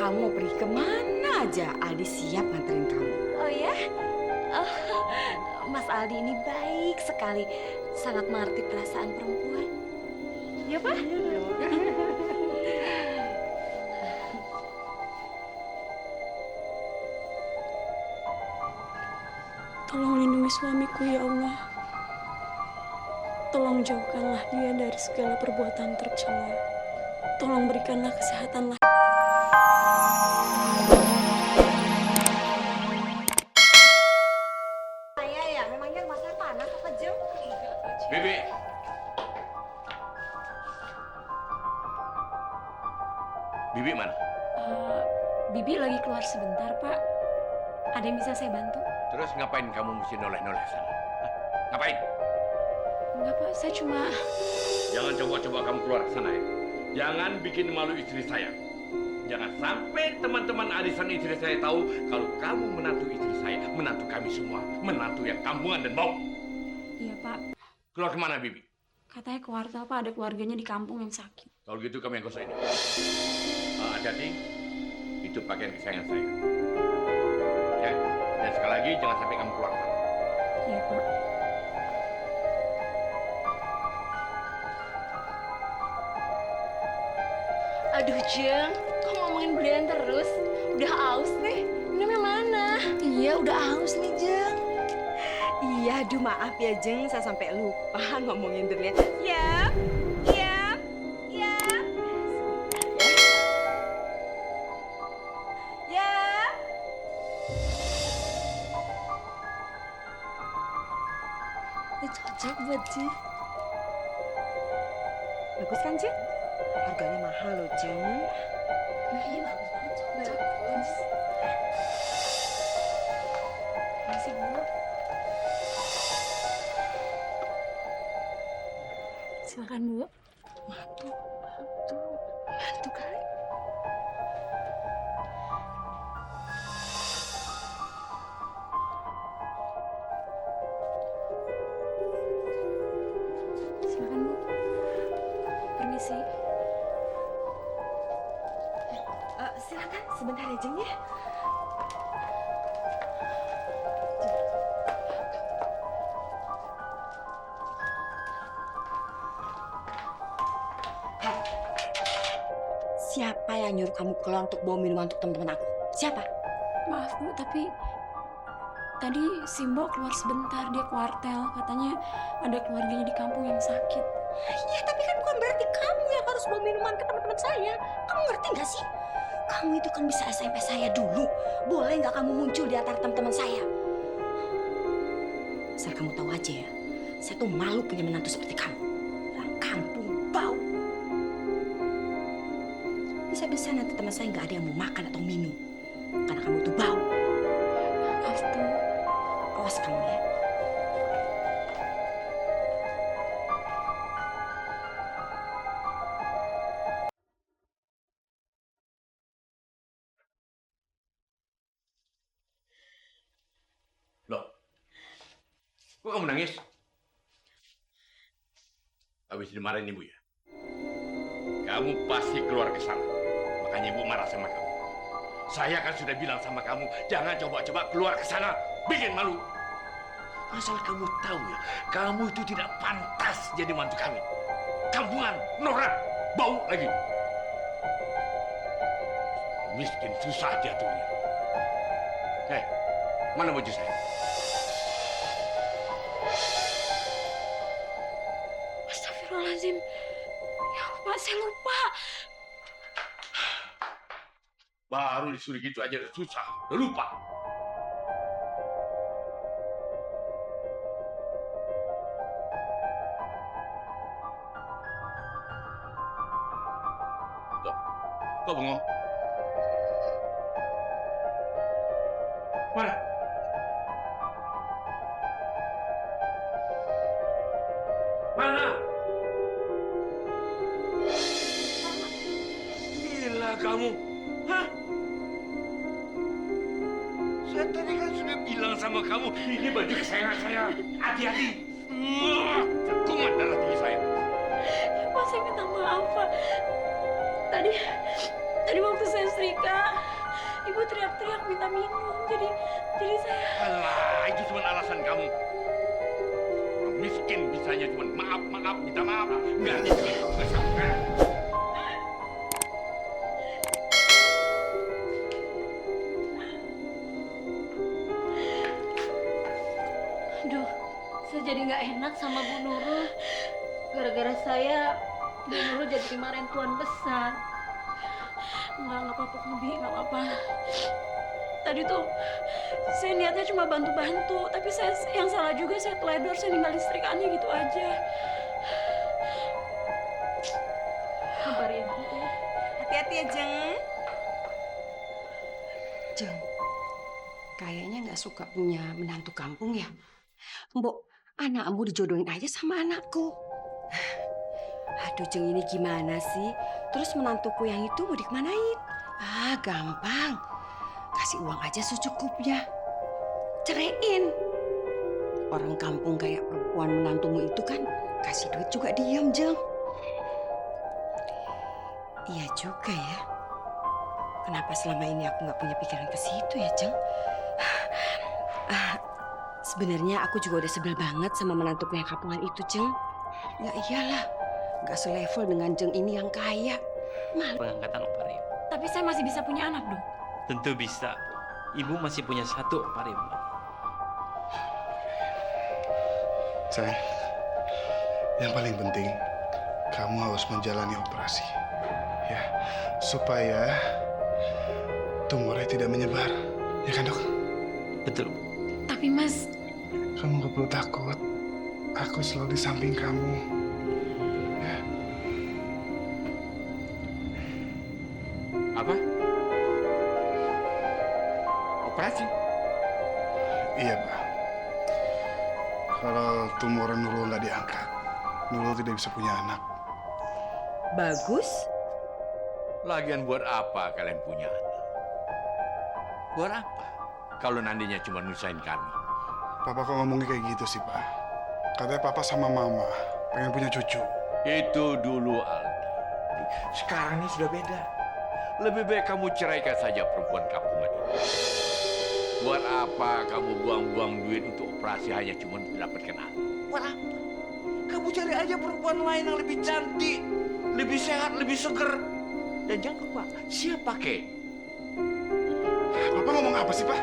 kamu mau pergi kemana aja, Aldi siap nganterin kamu. Oh ya? Oh, Mas Aldi ini baik sekali. Sangat mengerti perasaan perempuan. Ya, Pak? Tolong lindungi suamiku ya Allah. Tolong jauhkanlah dia dari segala perbuatan tercela. Tolong berikanlah kesehatan. Saya ya, memangnya rumahnya panas apa jam? Bibi. Bibi mana? Bibi lagi keluar sebentar, Pak. Ada yang bisa saya bantu? Terus ngapain kamu mesti noleh-noleh sana? Hah? Ngapain? Enggak, Pak. Saya cuma... Jangan coba-coba kamu keluar ke sana ya. Jangan bikin malu istri saya. Jangan sampai teman-teman arisan istri saya tahu kalau kamu menantu istri saya, menantu kami semua, menantu yang kampungan dan bau. Iya, Pak. Keluar kemana, Bibi? Katanya ke wartel, Pak. Ada keluarganya di kampung yang sakit. Kalau gitu kamu yang gosok ini. Hati-hati, itu pakaian kesayangan saya. Ya, dan sekali lagi jangan sampai kamu keluar sana. Iya, Pak. Aduh, Jeng. Kok ngomongin berlian terus? Udah aus nih. Minumnya mana? Iya, udah haus nih, Jeng. Iya, aduh maaf ya, Jeng. Saya sampai lupa ngomongin berlian. Ya, ya, ya. Ya. Ini cocok buat Jeng. Bagus kan, Jeng? Harganya mahal loh, Jeng. Iya, bagus banget. Bagus. Makasih, Bu. Silakan, Bu. Mantu kali. Silakan, Bu. Permisi. Silakan sebentar ya, Jeng ya. Hei, siapa yang nyuruh kamu keluar untuk bawa minuman untuk teman-teman aku? Siapa? Maaf, Bu, tapi tadi Simbo keluar sebentar. Dia ke wartel. Katanya ada keluarganya di kampung yang sakit. Ya, tapi kan bukan berarti kamu yang harus bawa minuman ke teman-teman saya. Kamu ngerti nggak sih? Kamu itu kan bisa SMS saya dulu. Boleh nggak kamu muncul di antara teman-teman saya? Asal kamu tahu aja ya, saya tuh malu punya menantu seperti kamu. Orang kampung bau. Bisa-bisa nanti teman saya nggak ada yang mau makan atau minum. Karena kamu tuh bau. Maaf, Bu. Awas kamu ya. Loh, kok kamu nangis? Habis dimarahin ibu ya? Kamu pasti keluar ke sana. Makanya ibu marah sama kamu. Saya kan sudah bilang sama kamu, jangan coba-coba keluar ke sana. Bikin malu. Asal kamu tahu ya, kamu itu tidak pantas jadi mantu kami. Kampungan, norak, bau lagi. Miskin susah jatuhnya. Mana baju saya? Astagfirullahaladzim. Ya Allah, Pak, saya lupa. Baru disuruh gitu aja udah susah, udah lupa. Kok bengong? Mana? Mana? Gila kamu. Hah? Saya tadi kan sudah bilang sama kamu, ini baju kesayangan saya. Hati-hati. Kumat darah tinggi saya. Ya, Pak, saya minta maaf, Pak. Tadi waktu saya setrika, minta minum. Jadi saya Alah, itu cuma alasan kamu. Orang miskin bisanya cuma maaf, minta maaf. Enggak gitu. Aduh, saya jadi nggak enak sama Bu Nurul. Gara-gara saya, Bu Nurul jadi dimarahin tuan besar. nggak apa-apa kok, Bi, nggak apa-apa. Tadi tuh saya niatnya cuma bantu-bantu, tapi saya yang salah juga, saya teledor, saya ninggal listrikannya gitu aja. Kabarin Bu. Hati-hati ya, Jeng. Jeng, kayaknya nggak suka punya menantu kampung ya. Mbok, anakmu dijodohin aja sama anakku. Aduh, Jeng, ini gimana sih? Terus menantuku yang itu mau dikemanain? Ah, gampang. Kasih uang aja secukupnya. Ceraiin. Orang kampung kayak perempuan menantumu itu kan kasih duit juga diam, Jeng. Iya juga ya. Kenapa selama ini aku nggak punya pikiran ke situ ya, Jeng? Sebenarnya aku juga udah sebel banget sama menantuku yang kampungan itu, Jeng. Ya iyalah, nggak selevel dengan Jeng ini yang kaya. Pengangkatan Oparim. Tapi saya masih bisa punya anak dong. Tentu bisa. Ibu masih punya satu Oparim. Sayang, yang paling penting kamu harus menjalani operasi, ya, supaya tumornya tidak menyebar, ya kan dok? Betul. Tapi Mas, Kamu gak perlu takut, aku selalu di samping kamu. Ya, Apa? Operasi? iya Pak. Kalau tumor Nurul nggak diangkat, Nurul tidak bisa punya anak. Bagus. Lagian buat apa kalian punya anak? Buat apa? Kalau nantinya cuma nyusahin kami. Papa kok ngomongnya kayak gitu sih Pak? Katanya Papa sama Mama pengen punya cucu. Itu dulu, Aldi. Sekarang ini sudah beda. Lebih baik kamu ceraikan saja perempuan kampungan ini. Buat apa kamu buang-buang duit untuk operasi hanya cuma mendapatkan anak? Buat apa? Kamu cari aja perempuan lain yang lebih cantik, lebih sehat, lebih seger. Dan jangan lupa, siapa kek? Papa ngomong apa sih Pak?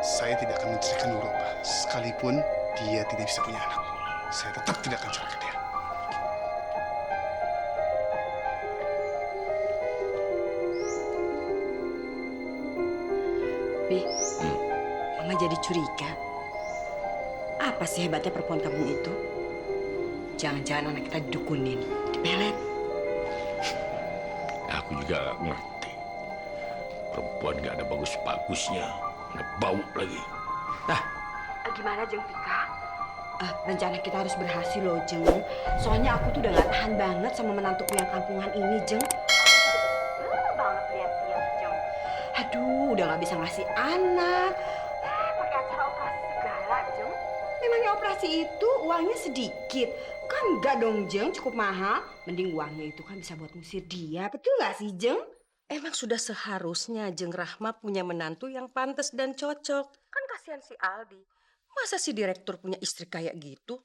Saya tidak akan menceraikan Nurul Pak. Sekalipun dia tidak bisa punya anak, saya tetap tidak akan ceraikan dia. Bi, Mama jadi curiga. Apa sih hebatnya perempuan kampung itu? Jangan-jangan anak kita didukunin, dipelet. Aku juga gak ngerti. Perempuan gak ada bagus-bagusnya, ada bau lagi. Gimana, Jeng Vika? Rencana kita harus berhasil loh, Jeng. Soalnya aku tuh udah gak tahan banget sama menantuku yang kampungan ini, Jeng. Banget lihat-lihat, Jeng. Aduh, udah gak bisa ngasih anak. Pakai acara operasi segala, Jeng. Memangnya operasi itu uangnya sedikit? Kan enggak dong, Jeng. Cukup mahal. Mending uangnya itu kan bisa buat ngusir dia. Betul gak sih, Jeng? Emang sudah seharusnya Jeng Rahma punya menantu yang pantas dan cocok. Kan kasihan si Aldi. Masa si direktur punya istri kayak gitu?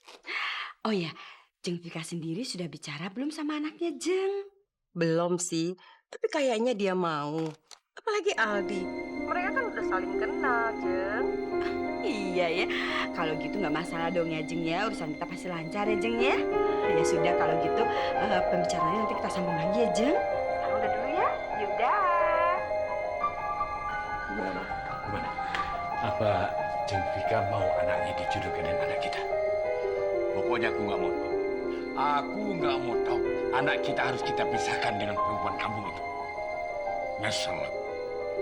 Oh ya, Jeng Vika sendiri sudah bicara belum sama anaknya, Jeng? Belum sih, tapi kayaknya dia mau. Apalagi Aldi. Mereka kan udah saling kenal, Jeng. Iya ya, kalau gitu nggak masalah dong ya, Jeng ya. Urusan kita pasti lancar ya, Jeng ya. Ya sudah, kalau gitu pembicaraannya nanti kita sambung lagi ya, Jeng. Sekarang udah dulu ya. Yaudah. Gimana? Apa Jeng Vika mau anaknya dijodohkan dengan anak kita? Pokoknya aku nggak mau tahu. Aku nggak mau tahu. Anak kita harus kita pisahkan dengan perempuan kampung itu. Nyesel aku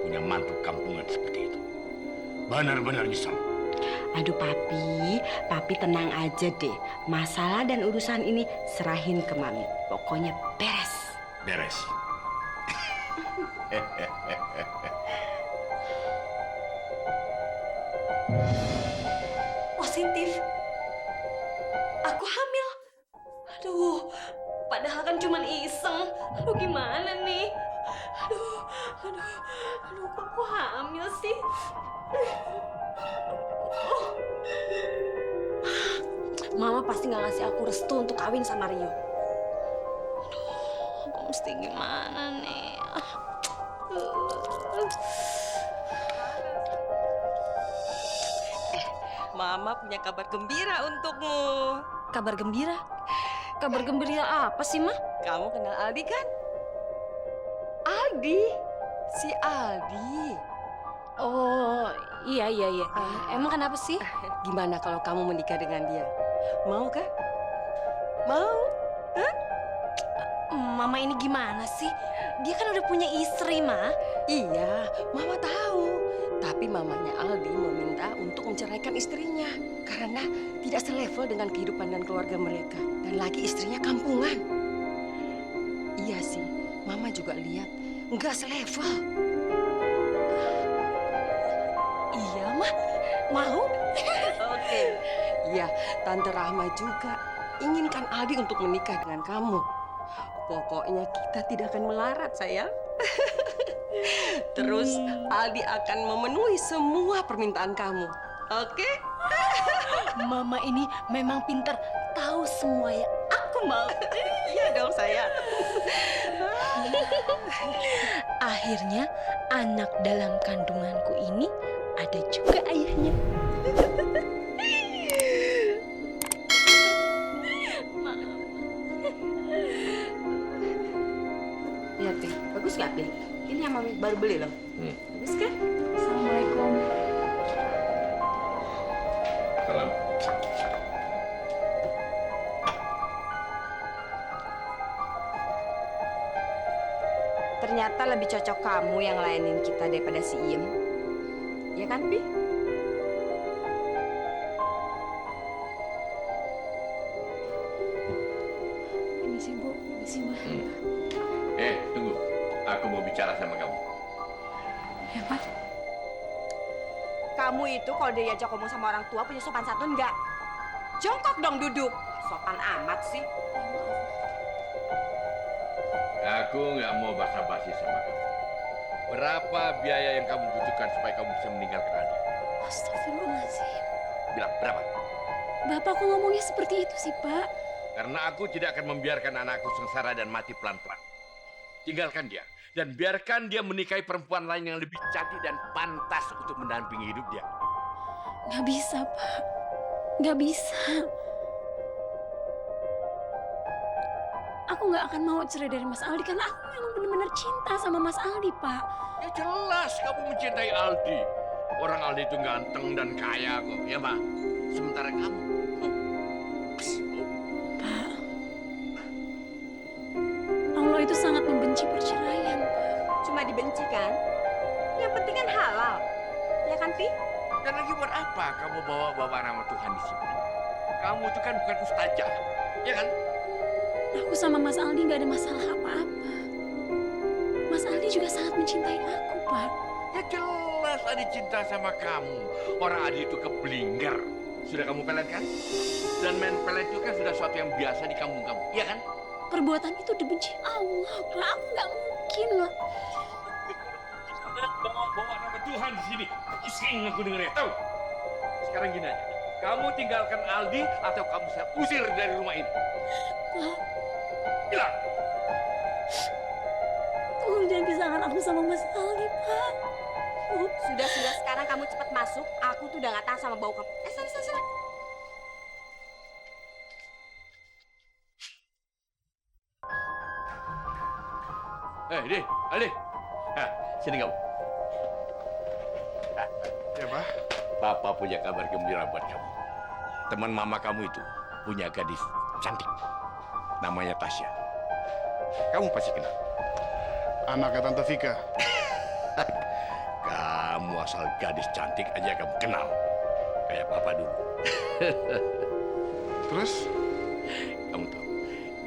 punya mantu kampungan seperti itu. Benar-benar nyesel. Aduh papi tenang aja deh. Masalah dan urusan ini serahin ke Mami. Pokoknya beres. Beres. positif. Aku hamil. Aduh, padahal kan cuma iseng. Aduh, gimana nih? Aduh, kok aku hamil sih? Mama pasti nggak ngasih aku restu untuk kawin sama Rio. Aduh, aku mesti gimana nih? Mama punya kabar gembira untukmu. Kabar gembira? Kabar gembira apa sih, Ma? Kamu kenal Aldi kan? Aldi? Si Aldi. Oh, iya. Emang kenapa sih? Gimana kalau kamu menikah dengan dia? Mau kan? Mau? Mama ini gimana sih? Dia kan udah punya istri, Ma. Iya, Mama tahu. Tapi mamanya Aldi meminta untuk menceraikan istrinya karena tidak selevel dengan kehidupan dan keluarga mereka. Dan lagi istrinya kampungan. Iya sih, Mama juga lihat nggak selevel. Iya, Ma. Mau? Oke. Iya, Tante Rahma juga inginkan Aldi untuk menikah dengan kamu. Pokoknya kita tidak akan melarat, sayang. Terus Aldi akan memenuhi semua permintaan kamu. Oke? Mama ini memang pintar, tahu semua ya. Aku mau. Iya dong, sayang. Akhirnya anak dalam kandunganku ini ada juga ayahnya. Lihat, Pi. Bagus nggak, Pi? Ini yang Mami baru beli loh. Bagus kan? Assalamualaikum. Salam. Ternyata lebih cocok kamu yang layanin kita daripada si Iem. Ya kan, Pi? Ini sih, Bu. Ini sih, Ma. Tunggu. Aku mau bicara sama kamu. Ya, Pak. Kamu itu kalau diajak ngomong sama orang tua punya sopan santun nggak? Jongkok dong duduk. Sopan amat sih. Aku nggak mau basa-basi sama kamu. Berapa biaya yang kamu butuhkan supaya kamu bisa meninggalkan Aldi? Astagfirullahaladzim. Bilang berapa? Bapak kok ngomongnya seperti itu sih, Pak? Karena aku tidak akan membiarkan anakku sengsara dan mati pelan-pelan. Tinggalkan dia dan biarkan dia menikahi perempuan lain yang lebih cantik dan pantas untuk mendampingi hidup dia. Nggak bisa, Pak. Nggak bisa. Aku nggak akan mau cerai dari Mas Aldi karena aku memang benar-benar cinta sama Mas Aldi, Pak. Ya jelas kamu mencintai Aldi. Orang Aldi itu ganteng dan kaya kok, ya Ma? Sementara kamu... Pak, Allah itu sangat membenci perceraian, Pak. Cuma dibenci kan? Yang penting kan halal. Ya kan, Pi? Dan lagi buat apa kamu bawa-bawa nama Tuhan di sini? Kamu itu kan bukan ustazah, ya kan? Aku sama Mas Aldi nggak ada masalah apa-apa. Mas Aldi juga sangat mencintai aku, Pak. Ya jelas Adi cinta sama kamu. Orang Adi itu keblinger. Sudah kamu pelet kan? Dan main pelet itu kan sudah sesuatu yang biasa di kampung kamu, iya kan? Perbuatan itu dibenci Allah, Pak. Aku nggak mungkin lah. Bawa nama Tuhan di sini. Pusing aku dengernya, tahu? Sekarang gini aja. Kamu tinggalkan Aldi atau kamu saya usir dari rumah ini. Pak, Bilang. tolong jangan pisahkan aku sama Mas Aldi, Pak. Sudah sekarang kamu cepat masuk. Aku tuh udah nggak tahan sama bau kamu. Sana. Aldi. Nah, sini kamu. Ya, Pak. Papa punya kabar gembira buat kamu. Teman mama kamu itu punya gadis cantik. Namanya Tasya. Kamu pasti kenal. Anaknya Tante Vika. Kamu asal gadis cantik aja kamu kenal. Kayak papa dulu. Terus? Kamu tahu,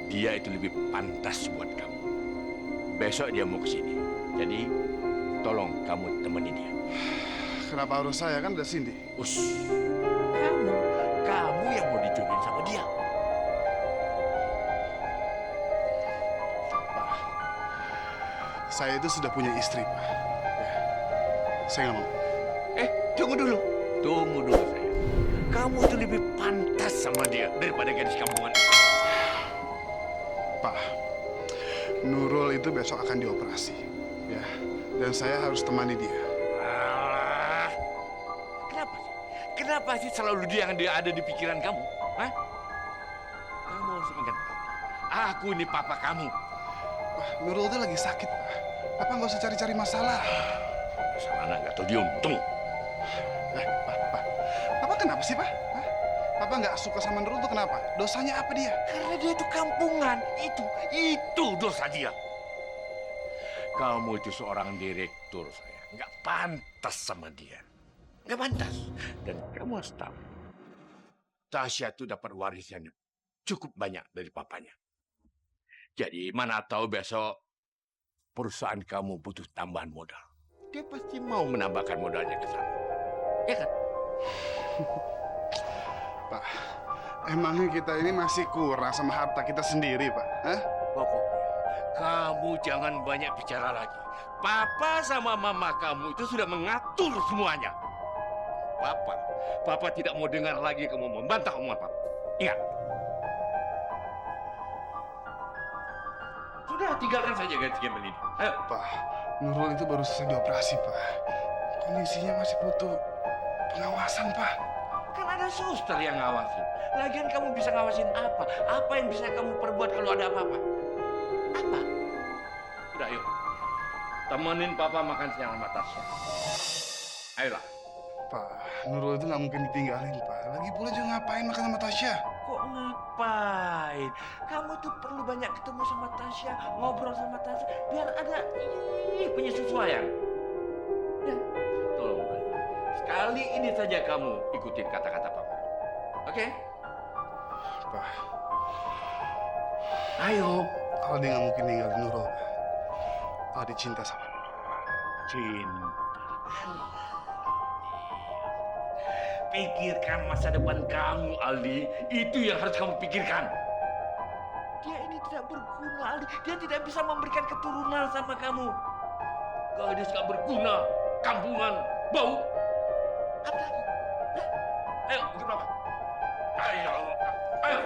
dia itu lebih pantas buat kamu. Besok dia mau ke sini. Jadi, tolong kamu temenin dia. Kenapa harus saya? Kan ada Cindy. Us, kamu yang mau dijodohin sama dia. Saya itu sudah punya istri, Pak. Ya, saya nggak mau. Tunggu dulu. Tunggu dulu, saya. Kamu itu lebih pantas sama dia daripada gadis kampungan. Pak, Nurul itu besok akan dioperasi. Ya, dan saya harus temani dia. Alah. Kenapa sih? Kenapa sih selalu dia yang ada di pikiran kamu? Hah? Kamu harus ingat, aku ini papa kamu. Pak, Nurul itu lagi sakit, Pak. Papa nggak usah cari-cari masalah. Sama anak nggak tahu diuntung. Pak. Papa kenapa sih, Pak? Hah? Papa nggak suka sama Nurul tuh kenapa? Dosanya apa dia? Karena dia itu kampungan. Itu dosa dia. Kamu itu seorang direktur, saya. Nggak pantas sama dia. Nggak pantas. Dan kamu harus tahu. Tasya itu dapat warisan cukup banyak dari papanya. Jadi mana tahu besok perusahaan kamu butuh tambahan modal. Dia pasti mau menambahkan modalnya ke sana. Ya kan? Pak, emangnya kita ini masih kurang sama harta kita sendiri, Pak? Hah? Pokoknya kamu jangan banyak bicara lagi. Papa sama mama kamu itu sudah mengatur semuanya. Papa tidak mau dengar lagi kamu membantah omongan Papa. Ingat. Sudah, tinggalkan saja gadis gembel ini. Ayo. Pak, Nurul itu baru selesai dioperasi, Pak. Kondisinya masih butuh pengawasan, Pak. Kan ada suster yang ngawasin. Lagian kamu bisa ngawasin apa? Apa yang bisa kamu perbuat kalau ada apa-apa? Apa? Udah, yuk. Temenin Papa makan siang sama Tasya. Ayolah. Pak, Nurul itu nggak mungkin ditinggalin, Pak. Lagi pula juga ngapain makan sama Tasya? Kok ngapain? Kamu tuh perlu banyak ketemu sama Tasya, ngobrol sama Tasya, biar ada penyesuaian. Ya, tolong, Pak. Sekali ini saja kamu ikutin kata-kata Papa. Oke? Pak, Ayo. Aldi nggak mungkin ninggalin Nurul, Pak. Aldi cinta sama Nurul. Cinta. Pikirkan masa depan kamu, Aldi. Itu yang harus kamu pikirkan. Dia ini tidak berguna, Aldi. Dia tidak bisa memberikan keturunan sama kamu. Gadis gak berguna, kampungan, bau. Apa lagi? Hah? Ayo, ikut Papa. Ayo. Ayo.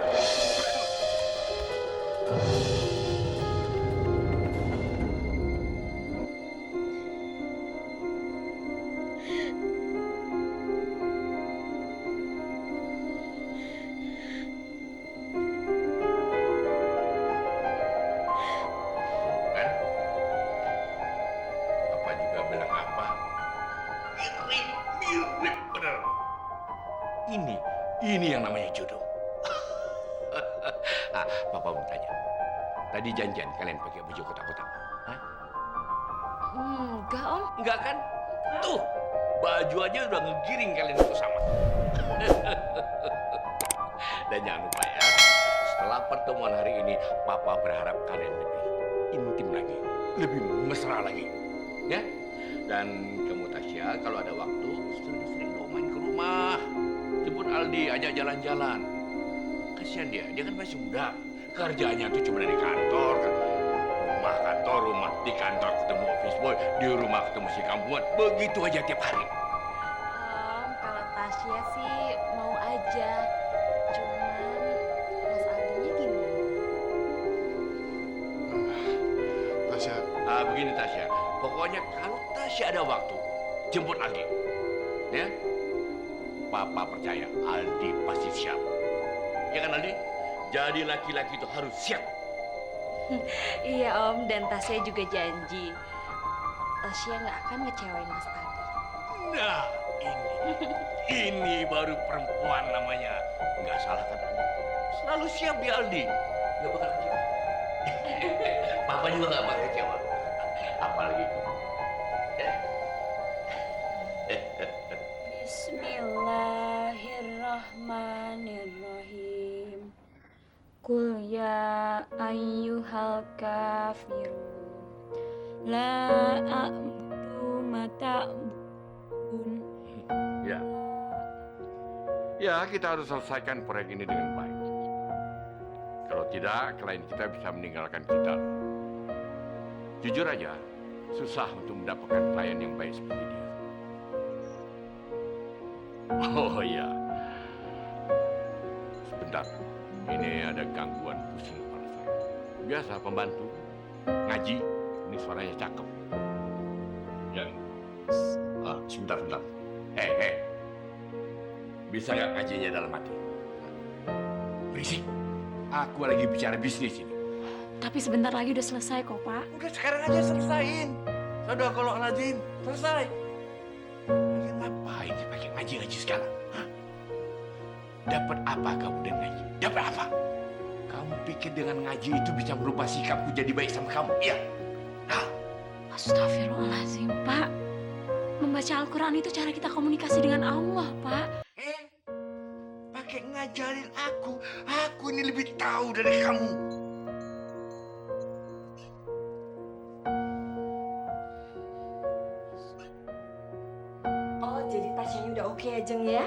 Kan? Papa juga bilang apa? Mirip benar. Ini yang namanya jodoh. Papa mau tanya. Tadi janjian kalian pakai baju kotak-kotak. Hah? Enggak, Om. Enggak kan? Tuh, baju aja udah ngegiring kalian untuk sama. Dan jangan lupa ya, setelah pertemuan hari ini, Papa berharap kalian lebih intim lagi, lebih mesra lagi, ya. Dan kamu Tasya, kalau ada waktu, sering-sering dong main ke rumah, jemput Aldi, ajak jalan-jalan. Kasihan dia kan masih muda, kerjanya tuh cuma dari kantor, kan. Rumah, di kantor ketemu office boy, di rumah ketemu si kampungan, begitu aja tiap hari. Kalau Tasya sih mau aja. Cuman Mas Aldinya gimana? Tasya, Begini Tasya, pokoknya kalau Tasya ada waktu, jemput Aldi. Ya? Papa percaya Aldi pasti siap. Ya kan Aldi? Jadi laki-laki itu harus siap. Iya, Om. Dan Tasya juga janji. Tasya nggak akan ngecewain Mas Aldi. Nah, ini baru perempuan namanya. Nggak salah kan Aldi? Selalu siap di Aldi. Nggak bakal kecewa. Papa juga nggak bakal kecewa. Apalagi ya. Bismillahirrahmanirrahim. Qul ya ayyuhal kafirun la a'budu ma ta'budun. Ya, kita harus selesaikan proyek ini dengan baik. Kalau tidak, klien kita bisa meninggalkan kita. Jujur aja, susah untuk mendapatkan klien yang baik seperti dia. Oh iya, sebentar. Ini ada gangguan pusing kepala saya. Biasa pembantu ngaji, ini suaranya cakep. Ya, sebentar. Bisa nggak ngajinya dalam hati? Berisik. Aku lagi bicara bisnis ini. Tapi sebentar lagi udah selesai kok, Pak. Udah sekarang aja selesaiin. Sadaqallahul-azim, selesai. Lagi ngapain sih pakai ngaji-ngaji sekarang? Hah? Dapat apa kamu dengan ngaji? Dapat apa? Kamu pikir dengan ngaji itu bisa merubah sikapku jadi baik sama kamu? Iya. Nah, Astagfirullahaladzim, Pak. Membaca Al-Quran itu cara kita komunikasi dengan Allah, Pak. pakai ngajarin aku. Aku ini lebih tahu dari kamu. Oh, jadi Tasyanya udah oke ya, Jeng ya?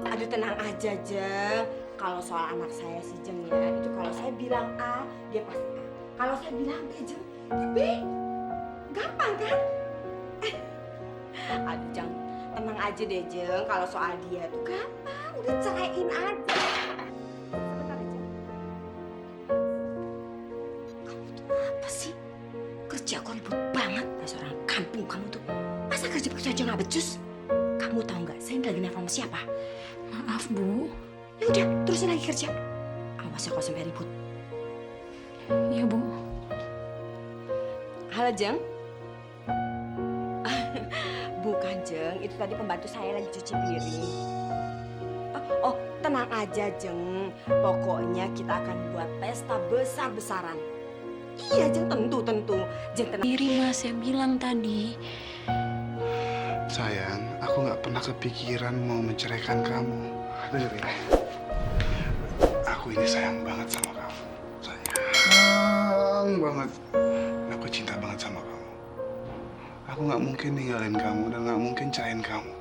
Aduh tenang aja, Jeng. Kalau soal anak saya sih, Jeng ya, itu kalau saya bilang A, dia pasti A. Kalau saya bilang B, Jeng, dia B. Gampang kan? Aduh, Jeng, tenang aja deh, Jeng. Kalau soal dia tuh gampang, udah ceraiin aja. Sebentar aja. Kamu tuh apa sih? Kerja kok ribut banget, dasar orang kampung kamu tuh. Masa kerja aja nggak becus? Kamu tahu nggak, saya lagi nelfon sama siapa? Maaf, Bu. Ya udah, terusin lagi kerja. Awas ya kalau sampai ribut. Iya, Bu. Halo, Jeng. Bukan, Jeng. Itu tadi pembantu saya lagi cuci piring. Oh, tenang aja, Jeng. Pokoknya kita akan buat pesta besar-besaran. Iya, Jeng, tentu. Jeng, tenang. Diri Mas yang bilang tadi. Sayang, aku nggak pernah kepikiran mau menceraikan kamu. Dengerin. Aku ini sayang banget sama kamu. Sayang banget. Aku cinta banget sama kamu. Aku nggak mungkin ninggalin kamu dan nggak mungkin cerain kamu.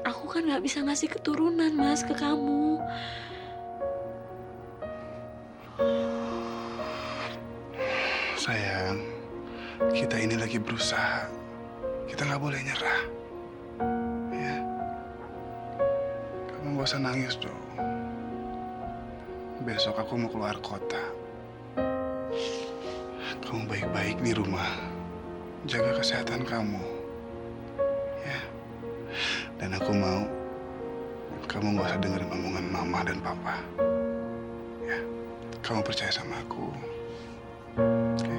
Aku kan nggak bisa ngasih keturunan, Mas, ke kamu. Sayang, kita ini lagi berusaha. Kita nggak boleh nyerah. Ya. Kamu gak usah nangis dong. Besok aku mau keluar kota. Kamu baik-baik di rumah. Jaga kesehatan kamu. Ya. Dan aku mau kamu gak usah dengerin omongan mama dan papa. Ya. Kamu percaya sama aku. Oke?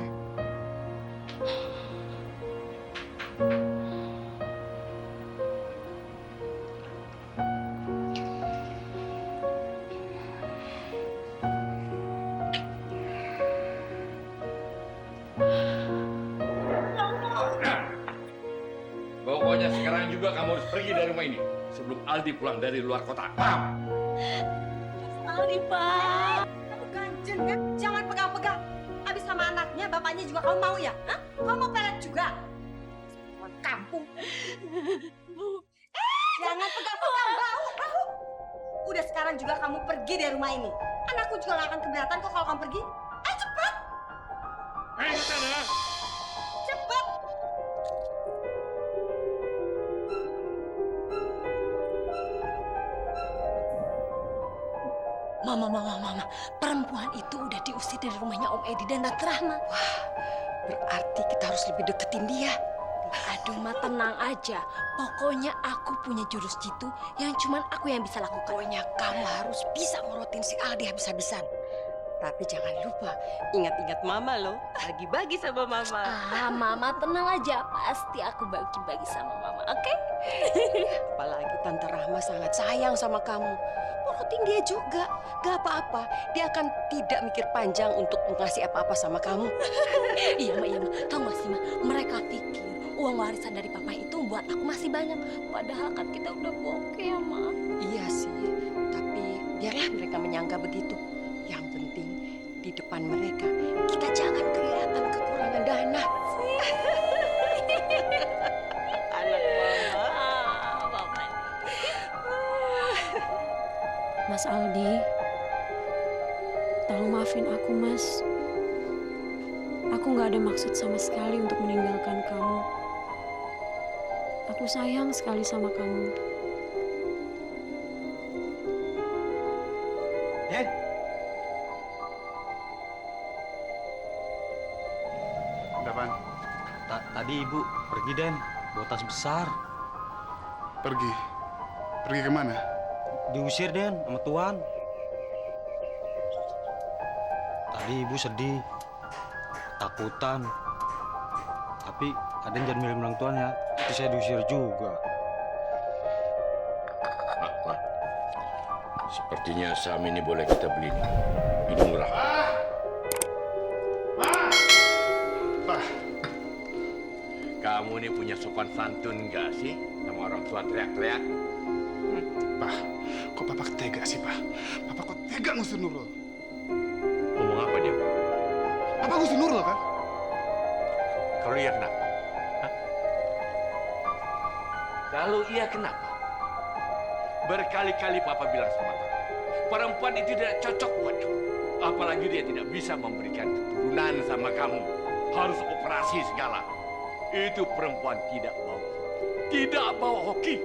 Pokoknya sekarang juga kamu harus pergi dari rumah ini sebelum Aldi pulang dari luar kota. Paham? Aldi, Pak. Kamu ganjen ya? Jangan pegang-pegang. Abis sama anaknya, bapaknya juga kamu mau ya? Hah? Kamu mau pelet juga? Orang kampung. Jangan pegang-pegang, bau. Udah sekarang juga kamu pergi dari rumah ini. Anakku juga gak akan keberatan kok kalau kamu pergi. Ayo cepat, Ayo ke sana. cepat. Mama. Perempuan itu udah diusir dari rumahnya Om Edi dan Tante Rahma. Wah, berarti kita harus lebih deketin dia. Aduh, Ma, tenang aja. Pokoknya aku punya jurus jitu yang cuman aku yang bisa lakukan. Pokoknya kamu harus bisa morotin si Aldi habis-habisan. Tapi jangan lupa, ingat-ingat Mama loh. Bagi-bagi sama Mama. Mama tenang aja. Pasti aku bagi-bagi sama Mama, oke? Apalagi Tante Rahma sangat sayang sama kamu. Porotin dia juga. Gak apa-apa. Dia akan tidak mikir panjang untuk ngasih apa-apa sama kamu. Iya, Ma. Tahu gak sih, Ma? Mereka pikir uang warisan dari papa itu buat aku masih banyak. Padahal kan kita udah bokeh ya, Ma. Iya sih. Tapi biarlah mereka menyangka begitu. Yang penting di depan mereka kita jangan kelihatan kekurangan dana. Anak Mama. Mas Aldi, tolong maafin aku, Mas. Aku nggak ada maksud sama sekali untuk meninggalkan kamu. Aku sayang sekali sama kamu. Den. Ada apaan? Tadi ibu pergi, Den. Bawa tas besar. Pergi. Pergi kemana? Diusir, Den, sama Tuan. Tadi ibu sedih. Takutan. Tapi Aden jangan bilang Tuan ya. Itu saya diusir juga. Pak, sepertinya saham ini boleh kita beli nih. Ini murah. Pak, Kamu ini punya sopan santun nggak sih sama orang tua teriak-teriak? Pak, kok Papa tega sih, Pak? Papa kok tega ngusir Nurul? Ngomong apa dia? Papa ngusir Nurul, kan? Kalau iya kenapa? Hah? Kalau iya kenapa? Berkali-kali Papa bilang sama kamu, perempuan itu tidak cocok buat kamu. Apalagi dia tidak bisa memberikan keturunan sama kamu. Harus operasi segala. Itu perempuan tidak bawa hoki.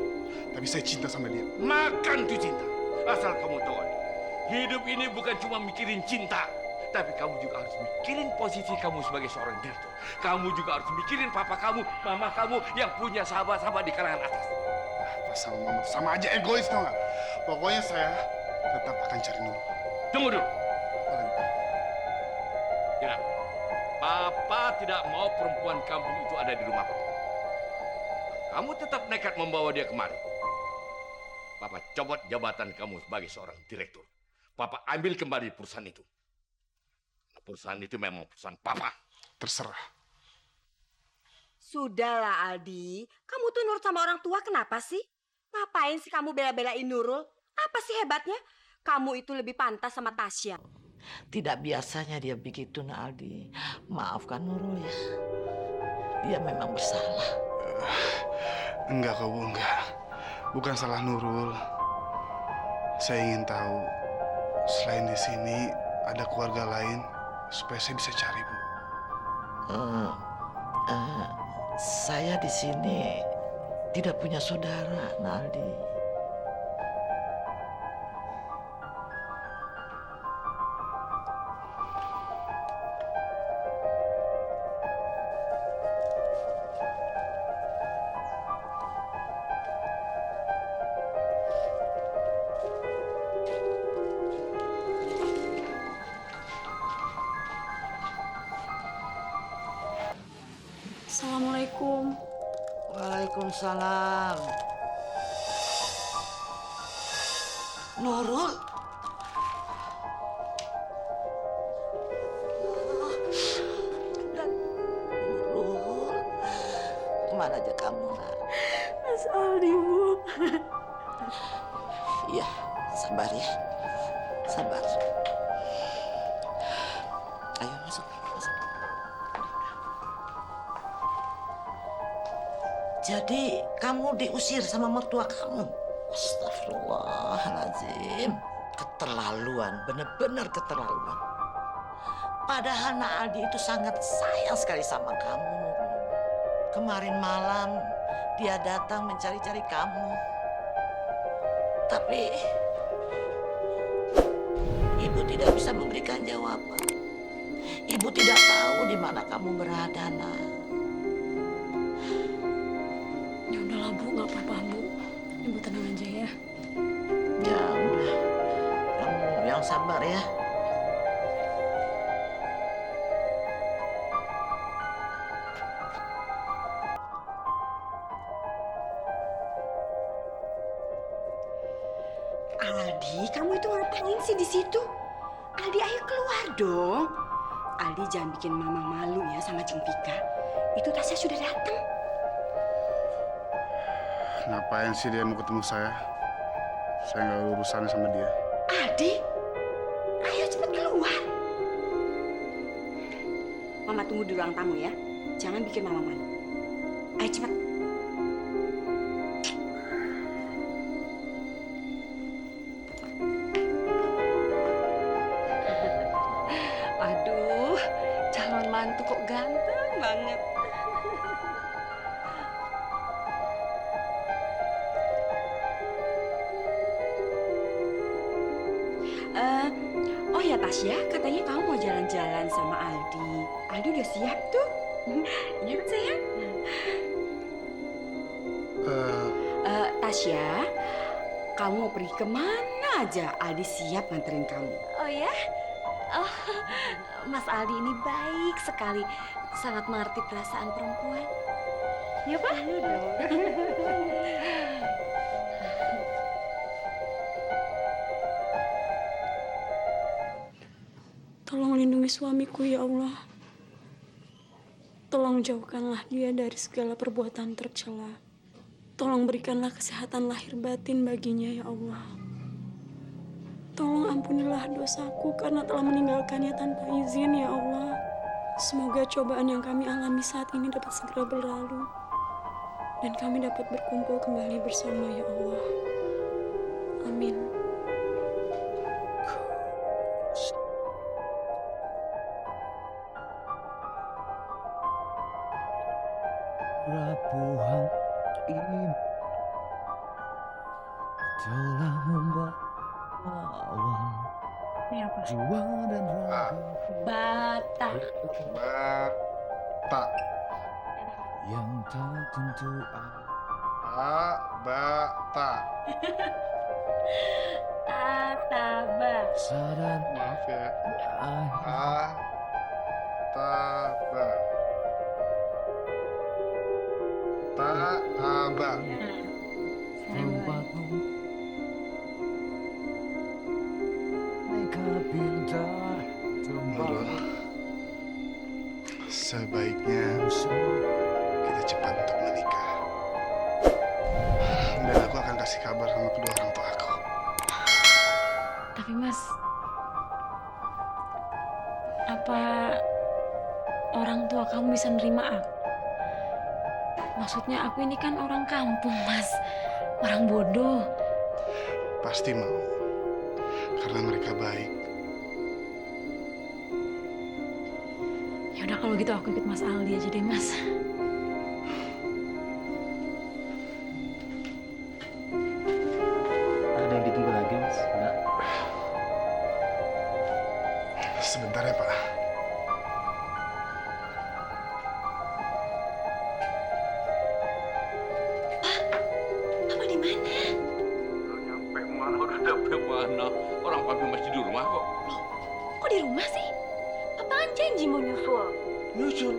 Tapi saya cinta sama dia. Makan tuh cinta. Asal kamu tahu, Adi, hidup ini bukan cuma mikirin cinta, tapi kamu juga harus mikirin posisi kamu sebagai seorang direktur. Kamu juga harus mikirin papa kamu, mama kamu yang punya sahabat-sahabat di kalangan atas. Papa sama Mama tuh sama aja egois, tau nggak? Pokoknya saya tetap akan cari Nurul. Tunggu dulu. Apa lagi, Pak? Dengar, papa tidak mau perempuan kampung itu ada di rumah papa. Kamu tetap nekat membawa dia kemari. Papa copot jabatan kamu sebagai seorang direktur. Papa ambil kembali perusahaan itu. Perusahaan itu memang perusahaan papa. Terserah. Sudahlah Aldi, kamu tuh nurut sama orang tua kenapa sih? Ngapain sih kamu bela-belain Nurul? Apa sih hebatnya? Kamu itu lebih pantas sama Tasya. Tidak biasanya dia begitu, Aldi. Maafkan Nurul ya. Dia memang bersalah. Enggak kok, Bu, enggak. Bukan salah Nurul. Saya ingin tahu, selain di sini ada keluarga lain supaya saya bisa cari, Bu. Saya di sini tidak punya saudara, Aldi. Assalamualaikum. Waalaikumsalam. Nurul. Nurul. Kemana aja kamu, nak? Mas Aldi, Bu. Iya, sabar ya. Sabar. Ayo masuk. Jadi kamu diusir sama mertua kamu? Astagfirullahaladzim. Keterlaluan, benar-benar keterlaluan. Padahal Aldi itu sangat sayang sekali sama kamu. Kemarin malam dia datang mencari-cari kamu. Tapi ibu tidak bisa memberikan jawaban. Ibu tidak tahu di mana kamu berada, nak. Ya udahlah, Bu, nggak apa-apa, Bu. Ibu tenang aja ya. Ya udah, kamu yang sabar ya. Aldi, kamu itu ngapain sih di situ? Aldi, ayo keluar dong. Aldi, jangan bikin mama malu ya sama Jeng Pika. Itu Tasya sudah datang. Ngapain sih dia mau ketemu saya? Saya nggak ada urusannya sama dia. Aldi, ayo cepat keluar. Mama tunggu di ruang tamu ya. Jangan bikin mama malu. Ayo cepat. Aduh, calon mantu kok ganteng banget. Oh ya Tasya, katanya kamu mau jalan-jalan sama Aldi. Aldi udah siap tuh. Iya kan sayang? Tasya, kamu mau pergi kemana aja? Aldi siap nganterin kamu. Oh ya? Oh, Mas Aldi ini baik sekali. Sangat mengerti perasaan perempuan. Ya, Pak? Tolong lindungi suamiku ya Allah. Tolong jauhkanlah dia dari segala perbuatan tercela. Tolong berikanlah kesehatan lahir batin baginya ya Allah. Tolong ampunilah dosaku karena telah meninggalkannya tanpa izin ya Allah. Semoga cobaan yang kami alami saat ini dapat segera berlalu. Dan kami dapat berkumpul kembali bersama ya Allah. Amin. Rapuhan ini telah membawa Ini apa? jiwa dan raga Bata. Bata. yang tak tentu Bata. Ataba. sadar Maaf ya. akhir Taba. Taba. tempatmu mereka pintar Nurul, tempat sebaiknya kita cepat untuk menikah. Dan aku akan kasih kabar sama kedua orang tua aku. Tapi Mas, apa orang tua kamu bisa nerima aku? Maksudnya aku ini kan orang kampung, Mas. Orang bodoh. Pasti mau. Karena mereka baik. Ya udah kalau gitu aku ikut Mas Aldi aja deh, Mas. ada yang ditunggu lagi mas enggak Sebentar ya, Pak. Papa di mana? Nyampe mana? Udah sampai mana? Orang papi masih di rumah kok. Kok di rumah sih? Papa kan janji mau nyusul. Nyusul?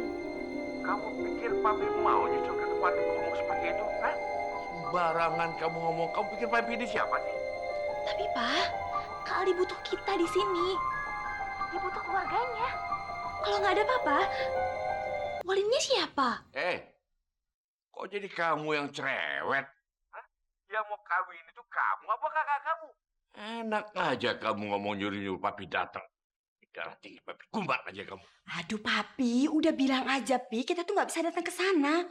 Kamu pikir papi mau nyusul ke tempat ngomong seperti itu? Hah? Sembarangan kamu ngomong. Kamu pikir papi ini siapa sih? Tapi Pak, Kak Aldi butuh kita di sini. Dia butuh keluarganya. Kalau nggak ada Papa, walinnya siapa? Kok jadi kamu yang cerewet? Hah? Yang mau kawin itu kamu apa kakak kamu? Enak aja kamu ngomong nyuruh-nyuruh papi datang. Darah tinggi papi, kumbat aja kamu. Aduh papi, udah bilang aja Pi, kita tuh nggak bisa datang ke sana.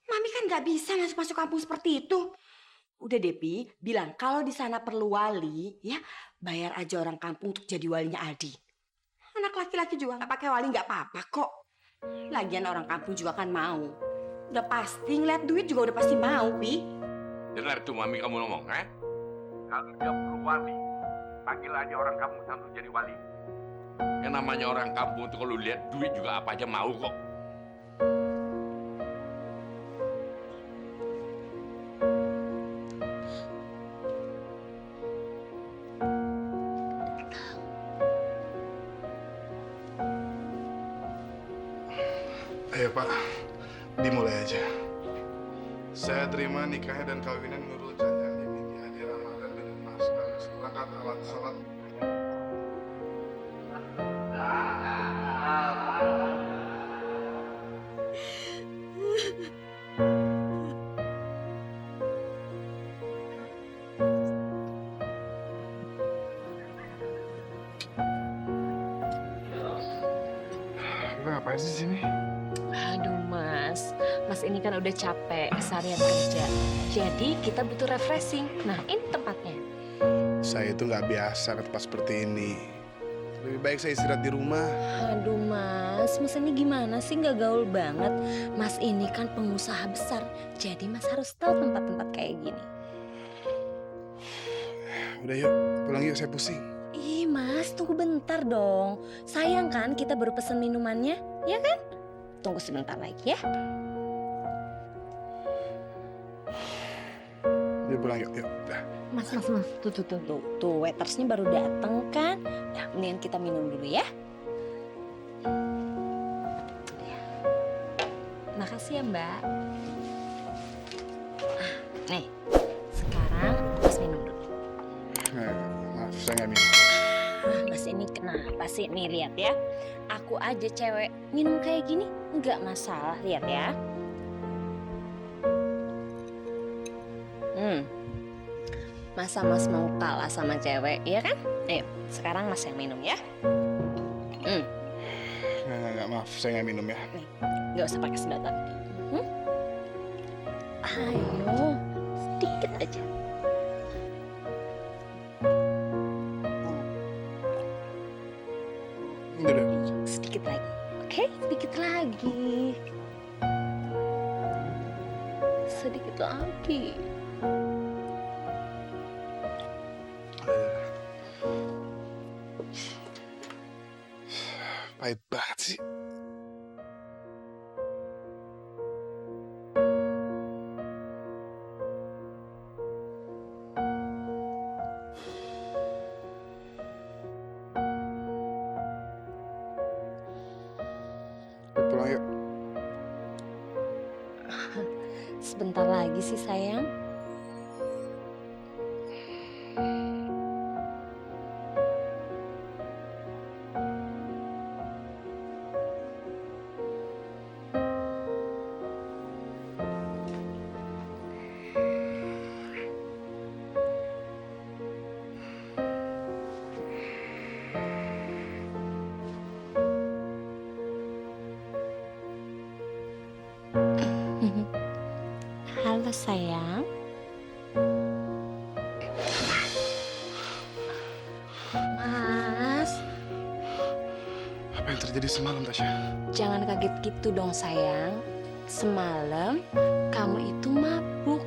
Mami kan nggak bisa masuk kampung seperti itu. Udah deh Pi, bilang kalau di sana perlu wali, ya bayar aja orang kampung untuk jadi walinya Aldi. Anak laki-laki juga nggak pakai wali nggak apa-apa kok. Lagian orang kampung juga kan mau. Udah pasti ngeliat duit juga udah pasti mau Pi. Dengar tuh mami kamu ngomong, Kalau dia perlu wali, panggil aja orang kampung untuk jadi wali. Yang namanya orang kampung tuh kalau lihat duit juga apa aja mau kok. Ayo Pak, dimulai aja. Saya terima nikahnya dan kawinan Nurul Janjan binti Haji Ramadan dengan Mas Agus Rakaat alat sholat. Lu ngapain sih di sini? Aduh Mas, Mas ini kan udah capek seharian kerja. Jadi kita butuh refreshing. Nah ini tempatnya. Saya itu nggak biasa ke tempat seperti ini. Lebih baik saya istirahat di rumah. Aduh mas ini gimana sih nggak gaul banget? Mas ini kan pengusaha besar, jadi mas harus tahu tempat-tempat kayak gini. Udah yuk, pulang yuk, saya pusing. Ih mas, tunggu bentar dong. Sayang kan kita baru pesen minumannya, ya kan? Tunggu sebentar lagi ya. Yuk pulang yuk, yuk. Udah. Mas, tuh, waitersnya baru datang kan? Ya, mendingan kita minum dulu ya. Makasih ya Mbak. Nih, sekarang Mas minum dulu. Maaf, saya nggak minum. Mas ini kenapa sih? Nih lihat ya, aku aja cewek minum kayak gini nggak masalah, lihat ya. Masa Mas mau kalah sama cewek, iya kan? Ayo, sekarang Mas yang minum ya. Nggak, maaf, saya nggak minum ya. Nih, nggak usah pakai sedotan. Ayo, sedikit aja. Udah. Sedikit lagi, oke? Sedikit lagi. Sedikit lagi. Pahit banget sih. Yuk, pulang yuk. Sebentar lagi sih sayang. Halo sayang. Mas, Apa yang terjadi semalam, Tasya? jangan kaget gitu dong sayang. Semalam kamu itu mabuk,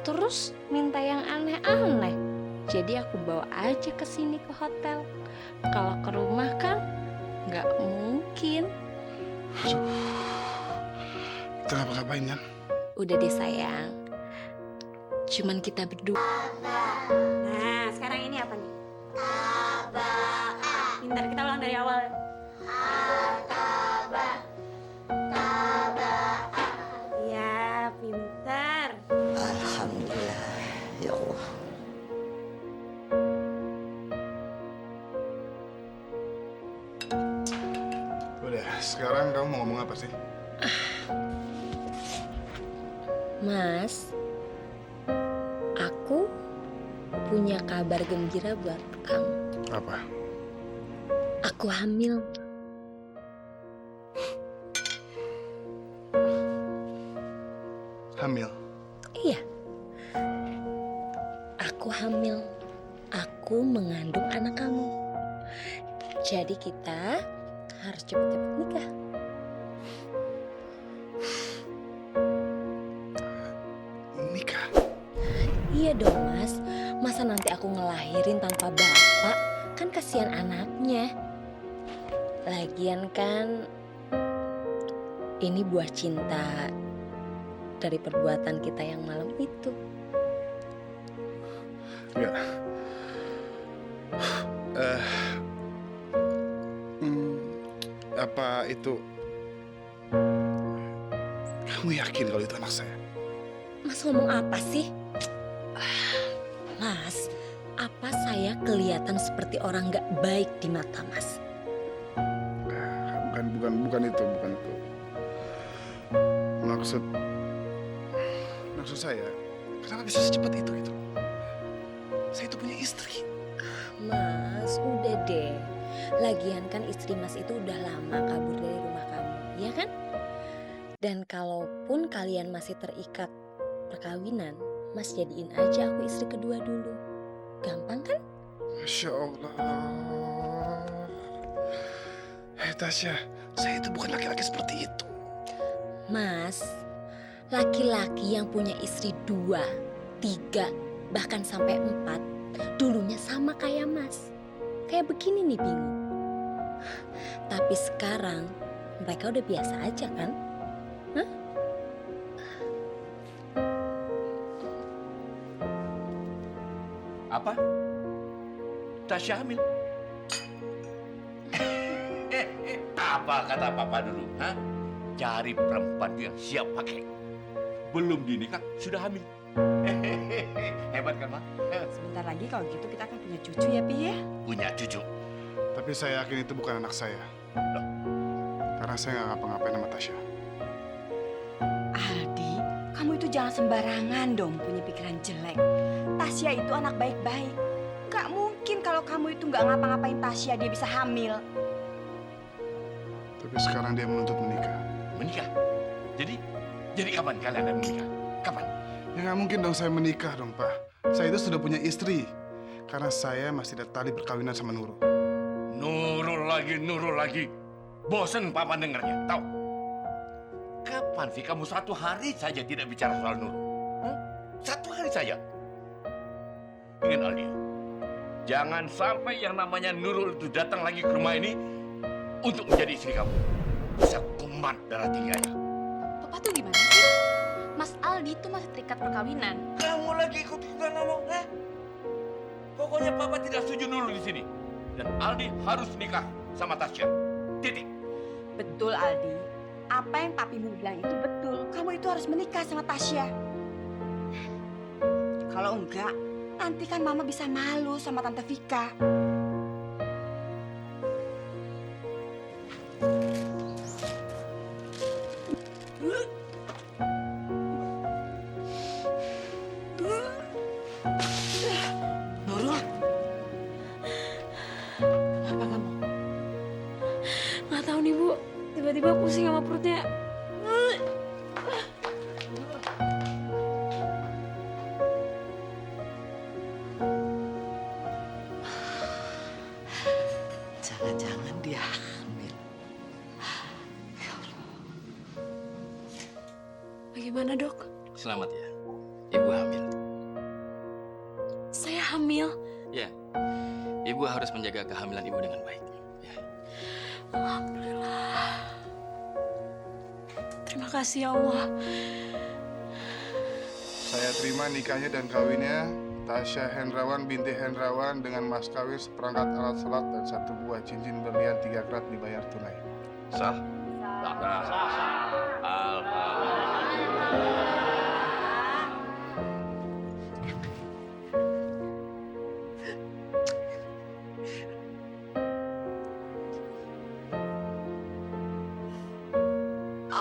terus minta yang aneh-aneh. Jadi aku bawa aja ke sini ke hotel. Kalau ke rumah kan nggak mungkin. Kita ngapa-ngapain kan? Udah deh sayang. Cuman kita berdua. Nah, sekarang ini apa nih? Bentar, kita ulang dari awal. Iya, pintar. Alhamdulillah, ya Allah. Udah, sekarang kamu mau ngomong apa sih? Mas, aku punya kabar gembira buat kamu. Apa? Aku hamil. Hamil? Iya. Aku hamil. Aku mengandung anak kamu. Jadi kita harus cepet-cepet nikah. Nikah? Iya dong mas. Masa nanti aku ngelahirin tanpa bapak? Kan kasihan anaknya. Lagian kan ini buah cinta dari perbuatan kita yang malam itu. Ya. Apa itu? Kamu yakin kalau itu anak saya? Mas ngomong apa sih? Mas, apa saya kelihatan seperti orang gak baik di mata mas? Bukan itu. Maksud saya, kenapa bisa secepat itu gitu? Saya itu punya istri. Mas, udah deh. Lagian kan istri mas itu udah lama kabur dari rumah kamu, ya kan? Dan kalaupun kalian masih terikat perkawinan, mas jadiin aja aku istri kedua dulu. Gampang kan? Masya Allah. Tasya. Saya itu bukan laki-laki seperti itu. Mas, laki-laki yang punya istri 2, 3, bahkan sampai 4, dulunya sama kayak Mas. Kayak begini nih bingung. Tapi sekarang mereka udah biasa aja kan? Hah? Apa? Tasya hamil? Apa kata papa dulu? Hah? Cari perempuan yang siap pakai. Belum dinikah sudah hamil. Hebat kan, Ma? Sebentar lagi kalau gitu kita akan punya cucu ya, Pi ya? Punya cucu. Tapi saya yakin itu bukan anak saya. Loh? Karena saya nggak ngapa-ngapain sama Tasya. Aldi, kamu itu jangan sembarangan dong punya pikiran jelek. Tasya itu anak baik-baik. Gak mungkin kalau kamu itu nggak ngapa-ngapain Tasya dia bisa hamil. Tapi sekarang dia menuntut menikah. Menikah? Jadi kapan kalian akan menikah? Kapan? Ya nggak mungkin dong saya menikah dong, Pak. Saya itu sudah punya istri. Karena saya masih ada tali perkawinan sama Nurul. Nurul lagi. Bosen papa dengarnya, tahu? Kapan sih kamu satu hari saja tidak bicara soal Nurul? Hah? Satu hari saja. Ingat Aldi, jangan sampai yang namanya Nurul itu datang lagi ke rumah ini untuk menjadi istri kamu. Bisa kumat darah tingginya. Papa tuh gimana sih? Mas Aldi tuh masih terikat perkawinan. Kamu lagi ikut-ikutan ngomong, ha? Pokoknya papa tidak setuju Nurul di sini. Dan Aldi harus nikah sama Tasya. Titik. Betul Aldi, apa yang papimu bilang itu betul. Kamu itu harus menikah sama Tasya. Kalau enggak, nanti kan Mama bisa malu sama Tante Vika. Nurul. Apa kamu? Nggak tahu nih Bu, tiba-tiba pusing sama perutnya. Jangan-jangan dia hamil. Bagaimana dok? Selamat ya, ibu hamil. Saya hamil. Ya, ibu harus menjaga kehamilan ibu dengan baik. Ya. Alhamdulillah. Terima kasih ya Allah. Saya terima nikahnya dan kawinnya Tasya Hendrawan binti Hendrawan dengan mas kawin seperangkat alat sholat dan 1 buah cincin berlian 3 karat dibayar tunai. Sah? Sah.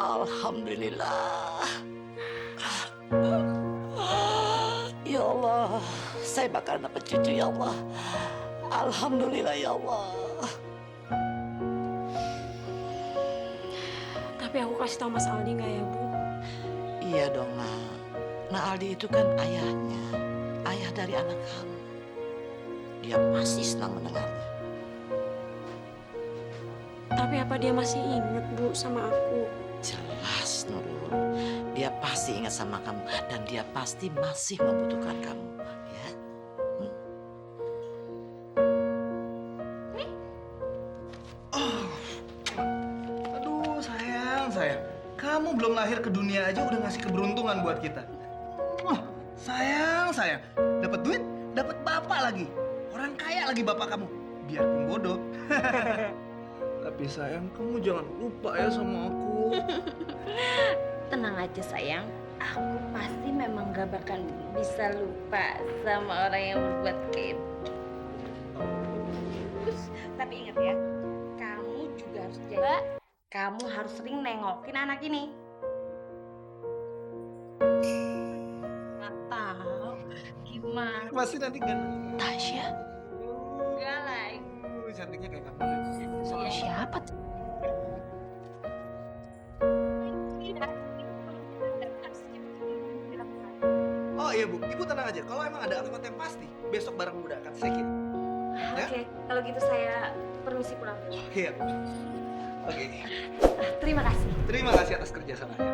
Alhamdulillah. Alhamdulillah. Ya Allah, saya bakal dapat cucu ya Allah. Alhamdulillah ya Allah. Tapi aku kasih tahu Mas Aldi nggak ya Bu? Iya dong, Nak. Nah, Aldi itu kan ayahnya. Ayah dari anak kamu. Dia pasti senang mendengarnya. Tapi apa dia masih ingat Bu sama aku? Jelas, Nurul. Dia pasti ingat sama kamu. Dan dia pasti masih membutuhkan kamu. Ya. Aduh, sayang. Kamu belum lahir ke dunia aja udah ngasih keberuntungan buat kita. Sayang. Dapat duit, dapat bapak lagi. Orang kaya lagi bapak kamu. Biarpun bodoh. Tapi sayang, kamu jangan lupa ya sama aku. Tenang aja sayang, aku pasti memang gak bakal bisa lupa sama orang yang berbuat kayak itu. Tapi ingat ya, kamu juga harus jaga. Kamu harus sering nengokin anak ini. Gak tahu gimana. Pasti nanti kan. Tasya? Enggak lah. Cantiknya kayak kamu. Sama siapa tuh? Oh iya Bu, Ibu tenang aja. Kalau emang ada alamat yang pasti, besok barang udah akan saya kirim. Oke, kalau gitu saya permisi pulang. Iya. Oke, ini. Terima kasih. Terima kasih atas kerjasamanya.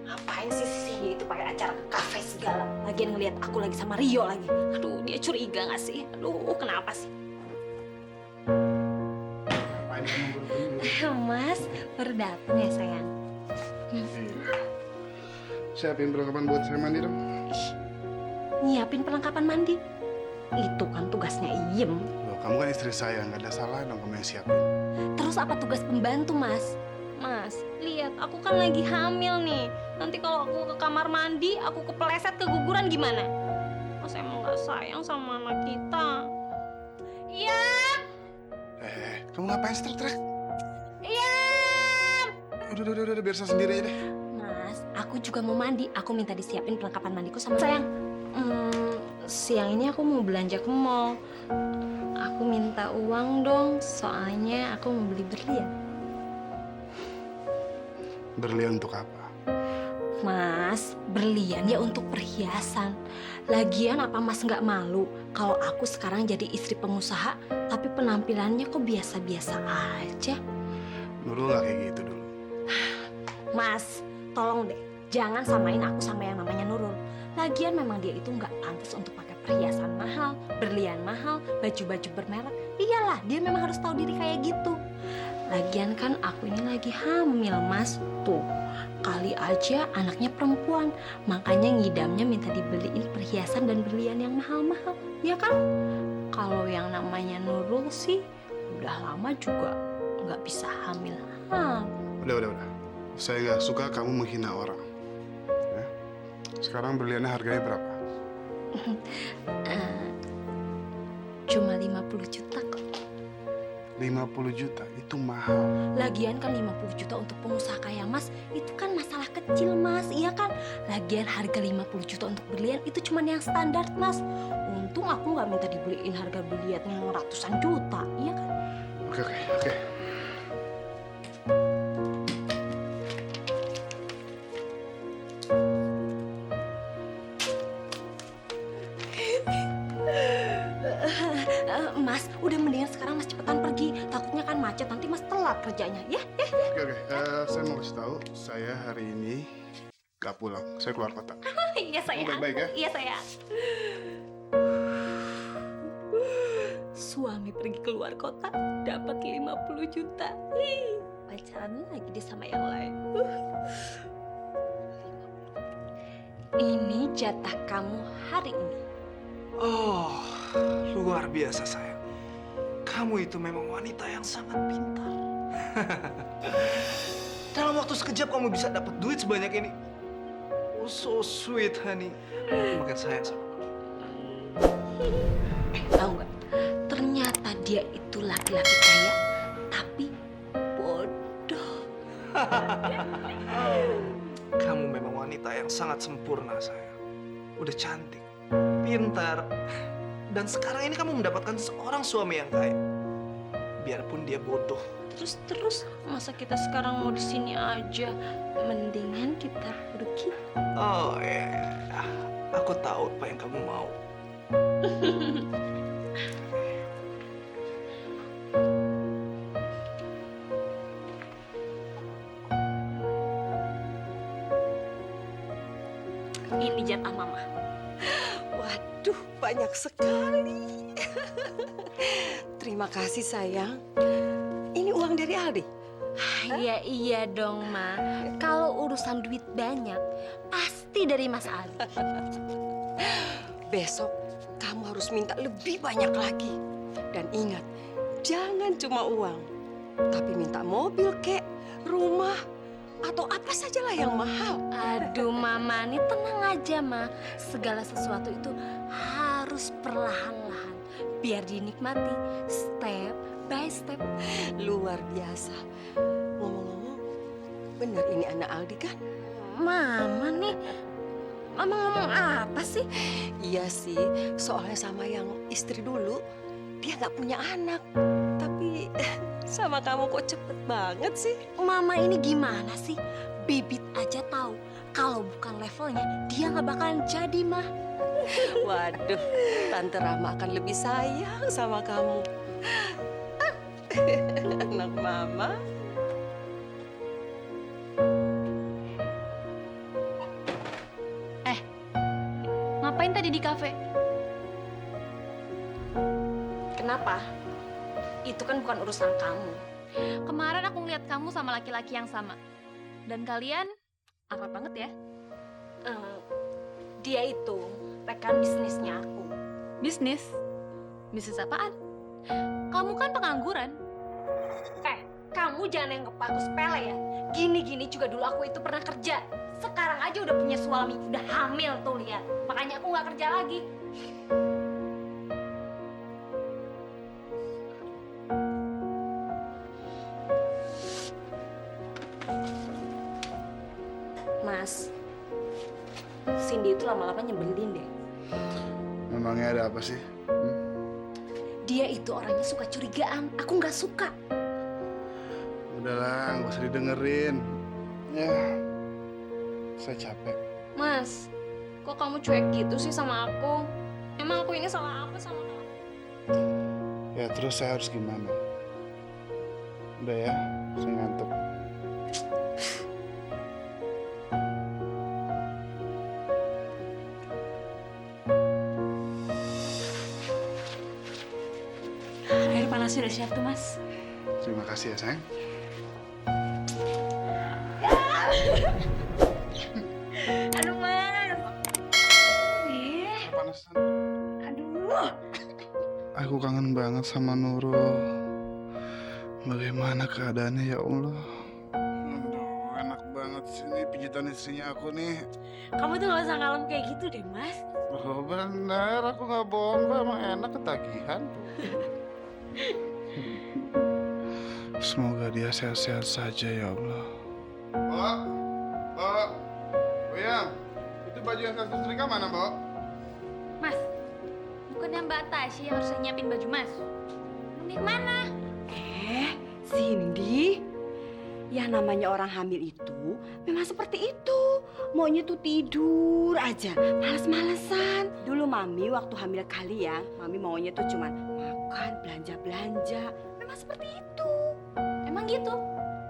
Ngapain sih si itu pakai acara ke kafe segala? Lagian ngelihat aku lagi sama Rio lagi. Aduh, dia curiga nggak sih? Aduh, kenapa sih? Ngapain kamu berdua? Mas, baru datang ya sayang. Siapin perlengkapan buat saya mandi dong. Nyiapin perlengkapan mandi. Itu kan tugasnya Iem. Loh, kamu kan istri saya, nggak ada salah dong kamu yang siapin. Terus apa tugas pembantu, Mas? Mas, lihat aku kan lagi hamil nih. Nanti kalau aku ke kamar mandi, aku kepleset keguguran gimana? Mas emang nggak sayang sama anak kita? Iya. Kamu ngapain teriak-teriak? Iya. Udah, biar saya sendiri aja deh. Mas, aku juga mau mandi. Aku minta disiapin perlengkapan mandiku sama sayang. Siang ini aku mau belanja ke mall. Aku minta uang dong, soalnya aku mau beli berlian. Berlian untuk apa? Mas, berlian ya untuk perhiasan. Lagian apa Mas nggak malu kalau aku sekarang jadi istri pengusaha, tapi penampilannya kok biasa-biasa aja? Nurul nggak kayak gitu dulu. Mas, tolong deh, jangan samain aku sama yang namanya Nurul. Lagian memang dia itu nggak pantas untuk pakai perhiasan mahal, berlian mahal, baju-baju bermerek. Iyalah, dia memang harus tahu diri kayak gitu. Lagian kan aku ini lagi hamil, Mas. Tuh, kali aja anaknya perempuan. Makanya ngidamnya minta dibeliin perhiasan dan berlian yang mahal-mahal. Ya kan? Kalau yang namanya Nurul sih, udah lama juga nggak bisa hamil. Udah. Saya nggak suka kamu menghina orang. Ya. Sekarang berliannya harganya berapa? Cuma 50 juta kok. 50 juta, itu mahal. Lagian kan 50 juta untuk pengusaha kayak Mas, itu kan masalah kecil, Mas. Iya kan? Lagian harga 50 juta untuk berlian itu cuma yang standar, Mas. Untung aku nggak minta dibeliin harga berlian yang ratusan juta, iya kan? Oke. Mas, udah mendingan sekarang Mas cepetan pergi. Takutnya kan macet, nanti Mas telat kerjanya, ya? Oke. Saya mau kasih tahu, saya hari ini nggak pulang. Saya keluar kota. Iya, sayang. Baik-baik ya? Iya, sayang. Suami pergi keluar kota, dapat 50 juta. Pacaran lagi dia sama yang lain. Ini jatah kamu hari ini. Oh, luar biasa sayang. Kamu itu memang wanita yang sangat pintar. Dalam waktu sekejap kamu bisa dapat duit sebanyak ini. Oh, so sweet, honey. Aku makin sayang sama kamu. Tahu nggak? Ternyata dia itu laki-laki kaya, tapi bodoh. Kamu memang wanita yang sangat sempurna, sayang. Udah cantik, pintar, dan sekarang ini kamu mendapatkan seorang suami yang kaya. Biarpun dia bodoh. Terus masa kita sekarang mau di sini aja? Mendingan kita pergi. Oh ya, aku tahu apa yang kamu mau. Ini jatah mama. Waduh, banyak sekali. Terima kasih sayang. Ini uang dari Aldi. Iya dong, Ma. Kalau urusan duit banyak, pasti dari Mas Ali. Besok kamu harus minta lebih banyak lagi. Dan ingat, jangan cuma uang. Tapi minta mobil kek, rumah, atau apa sajalah yang mahal. Aduh, Mama, nih tenang aja, Ma. Segala sesuatu itu harus perlahan-lahan. Biar dinikmati step by step. Luar biasa. Ngomong-ngomong, benar ini anak Aldi kan? Mama nih, Mama ngomong apa sih? Iya sih, soalnya sama yang istri dulu, dia nggak punya anak. Tapi sama kamu kok cepet banget sih? Mama ini gimana sih? Bibit aja tahu kalau bukan levelnya dia nggak bakalan jadi, mah. Waduh, Tante Rahma akan lebih sayang sama kamu. Anak mama. Ngapain tadi di kafe? Kenapa? Itu kan bukan urusan kamu. Kemarin aku ngeliat kamu sama laki-laki yang sama. Dan kalian akrab banget ya? Dia itu rekan bisnisnya aku. Bisnis? Bisnis apaan? Kamu kan pengangguran. Kamu jangan yang aku sepele ya. Gini-gini juga dulu aku itu pernah kerja. Sekarang aja udah punya suami, udah hamil tuh lihat. Makanya aku nggak kerja lagi. Mas, Cindy itu lama-lama nyebelin deh. Memangnya ada apa sih? Dia itu orangnya suka curigaan. Aku nggak suka. Udahlah, nggak usah didengerin. Ya, saya capek. Mas, kok kamu cuek gitu sih sama aku? Emang aku ini salah apa sama kamu? Ya terus saya harus gimana? Udah ya, saya ngantuk. Air panasnya udah siap tuh, Mas. Terima kasih ya sayang. Aduh, Mas. Panasan. Aduh. Aku kangen banget sama Nurul. Bagaimana keadaannya ya Allah? Aduh, enak banget sini pijitan istrinya aku nih. Kamu tuh gak usah kalem kayak gitu deh, Mas. Oh benar, aku nggak bohong kok, emang enak ketagihan. Semoga dia sehat-sehat saja ya Allah. Mbak, Uyang, itu baju yang saya setrika mana, Mbak? Mas, bukannya Mbak Tasya yang harus nyiapin baju Mas? Ini kemana? Cindy, yang namanya orang hamil itu memang seperti itu. Maunya tuh tidur aja, males-malesan. Dulu Mami waktu hamil kalian, Mami maunya tuh cuman makan, belanja-belanja. Memang seperti itu. Emang gitu?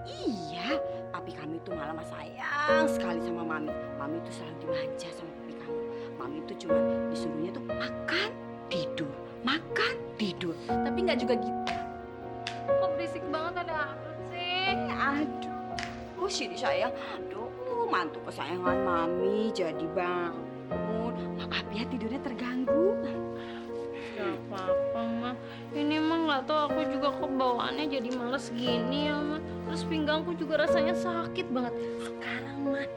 Iya, papi kami tuh malah sayang sekali sama Mami. Mami tuh selalu dimanja sama papi kamu. Mami tuh cuman disuruhnya tuh makan, tidur, makan, tidur. Tapi nggak juga gitu. Kok berisik banget ada apa sih? Aduh, Cindy sayang. Aduh, mantu kesayangan Mami jadi bangun. Maaf ya tidurnya terganggu. Gak apa-apa, Ma. Ini mah nggak tahu aku juga kebawaannya jadi males gini ya, Ma. Terus pinggangku juga rasanya sakit banget. Sekarang mah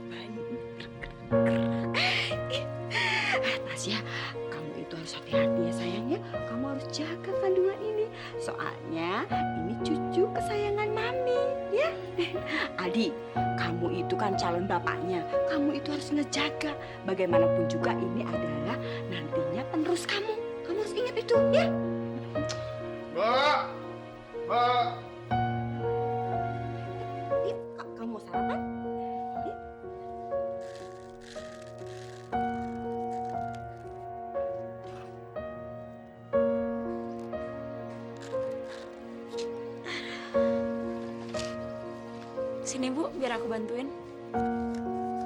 bayi Tasya, kamu itu harus hati-hati ya sayang ya. Kamu harus jaga kandungan ini. Soalnya ini cucu kesayangan Mami ya. Adi, kamu itu kan calon bapaknya. Kamu itu harus ngejaga. Bagaimanapun juga ini adalah nantinya penerus kamu. Kamu harus ingat itu ya. Mbak, Mbak. Yuk, kamu mau sarapan? Yuk. Sini, Bu, biar aku bantuin.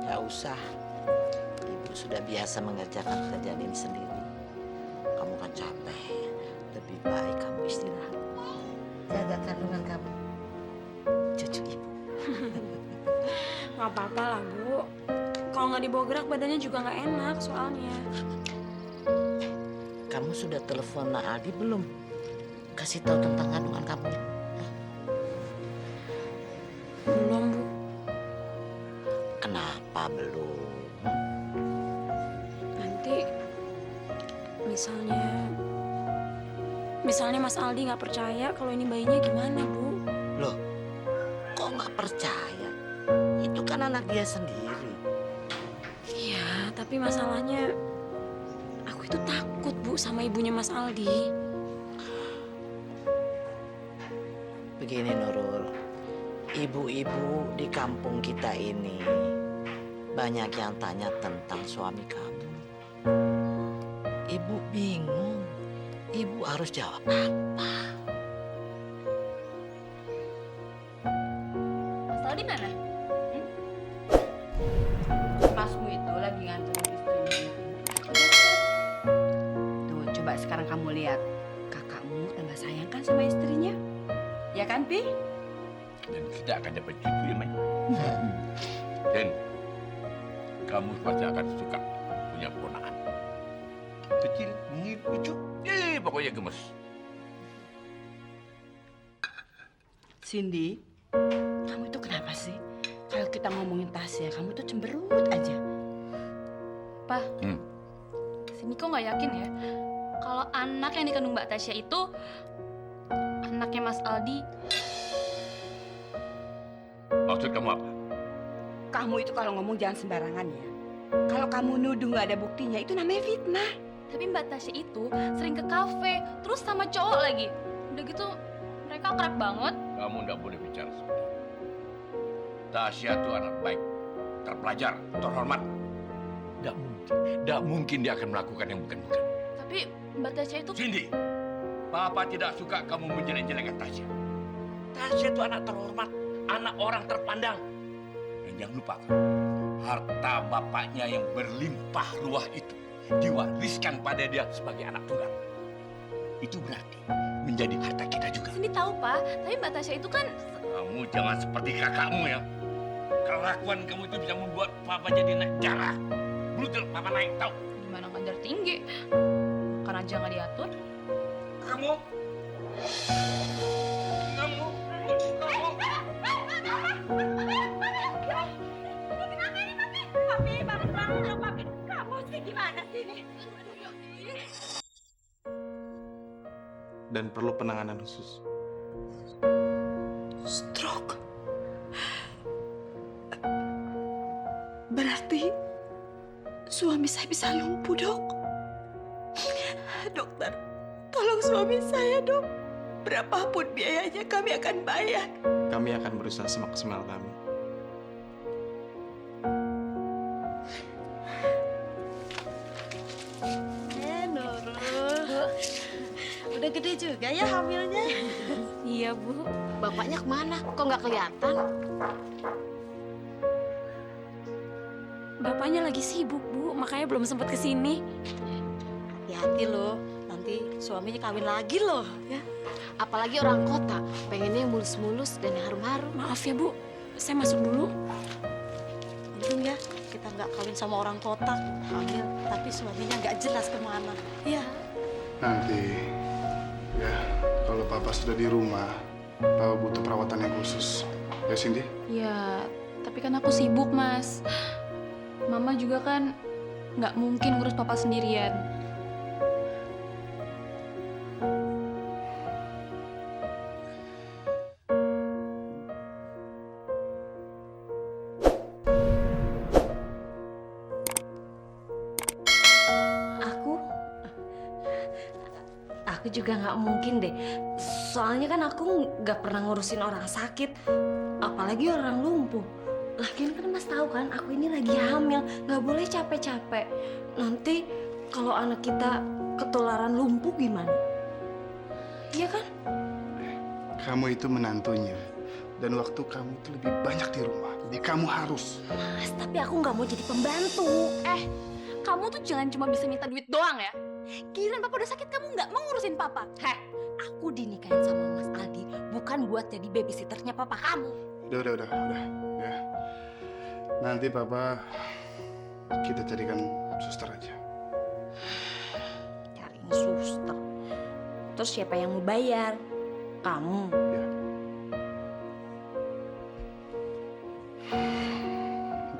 Gak usah. Ibu sudah biasa mengerjakan pekerjaan ini sendiri. Kamu kan capek. Lebih baik kamu istirahat. Jaga kandungan kamu. Cucu ibu. Gak apa-apa lah, Bu. Kalau nggak dibawa gerak, badannya juga nggak enak soalnya. Kamu sudah telepon Nak Aldi belum? Kasih tahu tentang kandungan kamu. Belum, Bu. Kenapa belum? Nanti misalnya Mas Aldi nggak percaya kalau ini bayinya gimana, Bu? Loh, kok nggak percaya? Itu kan anak dia sendiri. Iya, tapi masalahnya aku itu takut, Bu, sama ibunya Mas Aldi. Begini Nurul, ibu-ibu di kampung kita ini banyak yang tanya tentang suami kamu. Ibu harus jawab apa? Mas Aldi mana? Masmu itu lagi nganterin istrinya. Tuh, coba sekarang kamu lihat. Kakakmu tambah sayang kan sama istrinya? Ya kan, Pi? Dan kita akan dapat cucu ya, Mai. Dan kamu pasti akan suka punya ponakan. Kecil, mungil, lucu. Pokoknya gemes. Cindy, kamu itu kenapa sih? Kalau kita ngomongin Tasya, kamu tuh cemberut aja. Pa, si Niko nggak yakin ya kalau anak yang dikandung Mbak Tasya itu anaknya Mas Aldi. Maksud kamu apa? Kamu itu kalau ngomong jangan sembarangan ya. Kalau kamu nuduh nggak ada buktinya, itu namanya fitnah. Tapi Mbak Tasya itu sering ke kafe, terus sama cowok lagi. Udah gitu mereka akrab banget. Kamu nggak boleh bicara seperti itu. Tasya itu anak baik, terpelajar, terhormat. Nggak mungkin dia akan melakukan yang bukan-bukan. Tapi Mbak Tasya itu... Cindy, Papa tidak suka kamu menjelek-jelekan Tasya. Tasya itu anak terhormat, anak orang terpandang. Dan jangan lupa, harta bapaknya yang berlimpah ruah itu diwariskan pada dia sebagai anak tunggal. Itu berarti menjadi harta kita juga. Cindy tahu, Pak. Tapi Mbak Tasya itu kan... Kamu jangan seperti kakakmu ya. Kelakuan kamu itu bisa membuat Papa jadi naik darah. Brutal Papa naik, tahu? Gimana ngajar tinggi? Makan aja nggak diatur. Kamu. Dan perlu penanganan khusus. Stroke. Berarti suami saya bisa lumpuh, Dok. Dokter, tolong suami saya, Dok. Berapapun biayanya kami akan bayar. Kami akan berusaha semaksimal kami. Nurul. Udah gede juga ya hamilnya. Iya, Bu. Bapaknya kemana? Kok nggak kelihatan? Bapaknya lagi sibuk, Bu, makanya belum sempat kesini. Hati-hati loh, nanti suaminya kawin lagi loh. Ya. Apalagi orang kota, pengennya yang mulus-mulus dan yang harum-harum. Maaf ya, Bu, saya masuk dulu. Untung ya, kita nggak kawin sama orang kota, hamil, tapi suaminya nggak jelas kemana. Iya. Nanti, ya, kalau Papa sudah di rumah, Papa butuh perawatan yang khusus. Ya, Cindy? Ya, tapi kan aku sibuk, Mas. Mama juga kan nggak mungkin ngurus papa sendirian. Aku juga nggak mungkin deh. Soalnya kan aku nggak pernah ngurusin orang sakit, apalagi orang lumpuh. Lagian kan Mas tahu kan, aku ini lagi hamil, nggak boleh capek-capek. Nanti kalau anak kita ketularan lumpuh gimana? Iya kan? Kamu itu menantunya. Dan waktu kamu itu lebih banyak di rumah. Jadi kamu harus. Mas, tapi aku nggak mau jadi pembantu. Kamu tuh jangan cuma bisa minta duit doang ya. Giliran papa udah sakit, kamu nggak mau ngurusin papa. Aku dinikahin sama Mas Aldi bukan buat jadi babysitternya papa kamu. Udah. Ya. Nanti Papa, kita carikan suster aja. Cariin suster. Terus siapa yang mau bayar? Kamu. Ya.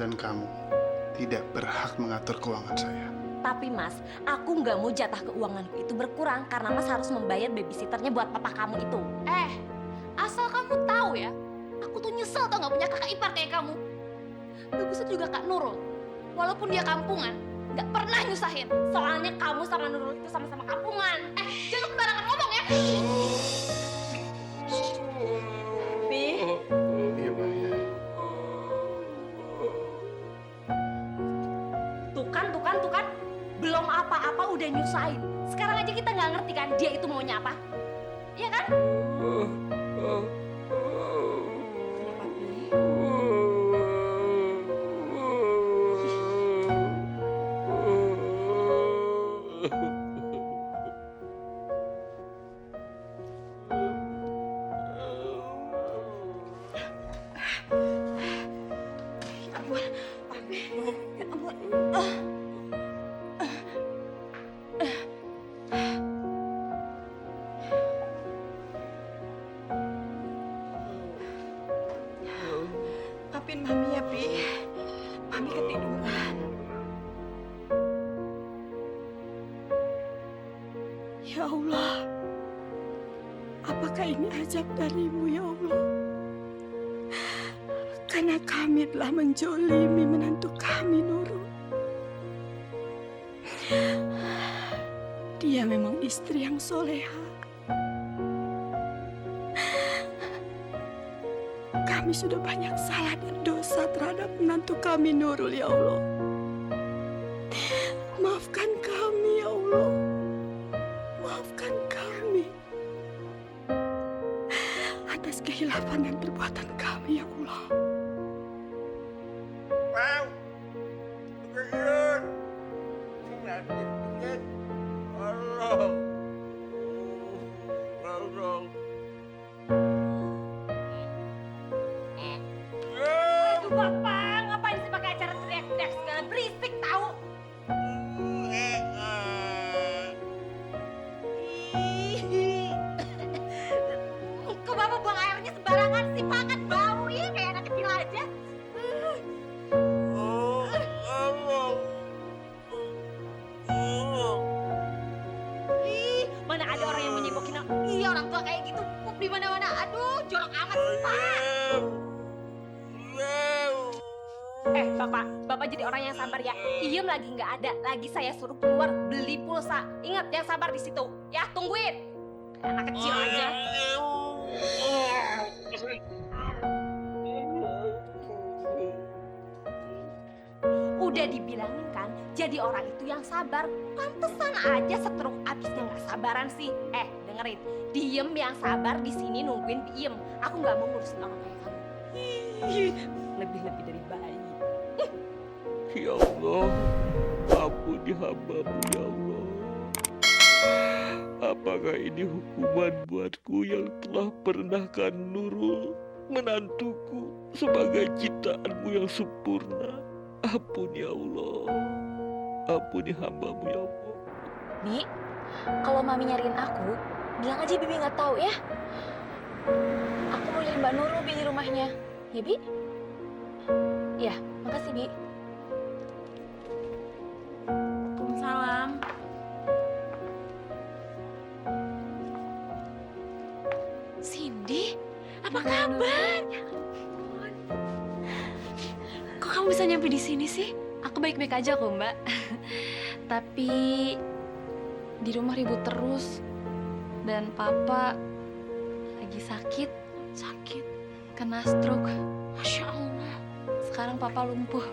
Dan kamu tidak berhak mengatur keuangan saya. Tapi Mas, aku nggak mau jatah keuanganku itu berkurang karena Mas harus membayar babysitternya buat papa kamu itu. Asal kamu tahu ya, aku tuh nyesel tau nggak punya kakak ipar kayak kamu. Bagusnya juga Kak Nurul, walaupun dia kampungan, nggak pernah nyusahin. Soalnya kamu sama Nurul itu sama-sama kampungan. Jangan sembarangan ngomong ya. Pi, Iya, Pak. Ya. tuh kan, belum belum apa-apa udah nyusahin. Sekarang aja kita nggak ngerti kan dia itu maunya apa. Iya kan? Kenapa, Pi? Ya ampun, Papi. Ya ampun. Maafin Mami ya, Pi. Mami ketiduran. Ya Allah, apakah ini ajab darimu ya Allah? Karena kami telah menjolimi menantu kami, Nurul. Dia memang istri yang soleha. Kami sudah banyak salah dan dosa terhadap menantu kami, Nurul, ya Allah. Maafkan kami, ya Allah. Maafkan kami atas kehilafan dan perbuatan kami, ya Allah. Aduh Bapak, ngapain sih pakai acara teriak-teriak segala berisik tahu? Ih. Kok Bapak buang airnya sembarangan sih? Pak kan bau ya kayak anak kecil aja. Ih, mana ada orang yang menyibukin orang tua kayak gitu pup di mana-mana. Aduh, jorok amat sih, Pak. Bapak jadi orang yang sabar ya. Iem lagi nggak ada, lagi saya suruh keluar beli pulsa. Ingat, yang sabar di situ. Ya, tungguin. Kayak anak kecil aja. Udah dibilangin kan, jadi orang itu yang sabar. Pantesan aja setruk abisnya nggak sabaran sih. Dengerin, diem yang sabar di sini nungguin diem. Aku nggak mau ngurusin orang kayak kamu. Lebih-lebih dari bayi. Ya Allah, ampuni hamba-Mu ya Allah. Apakah ini hukuman buatku yang telah pernahkan Nurul, menantuku, sebagai ciptaan-Mu yang sempurna? Ampuni ya Allah, ampuni hamba-Mu ya Allah. Bi, kalau Mami nyariin aku, bilang aja Bibi nggak tahu ya. Aku mau nyari Mbak Nurul Bi di rumahnya. Ya Bi? Ya, makasih Bi. Waalaikumsalam. Cindy, apa kabar? Kok kamu bisa nyampe di sini sih? Aku baik-baik aja kok Mbak. Tapi di rumah ribut terus. Dan Papa lagi sakit. Sakit. Kena stroke. Masya Allah. Sekarang Papa lumpuh.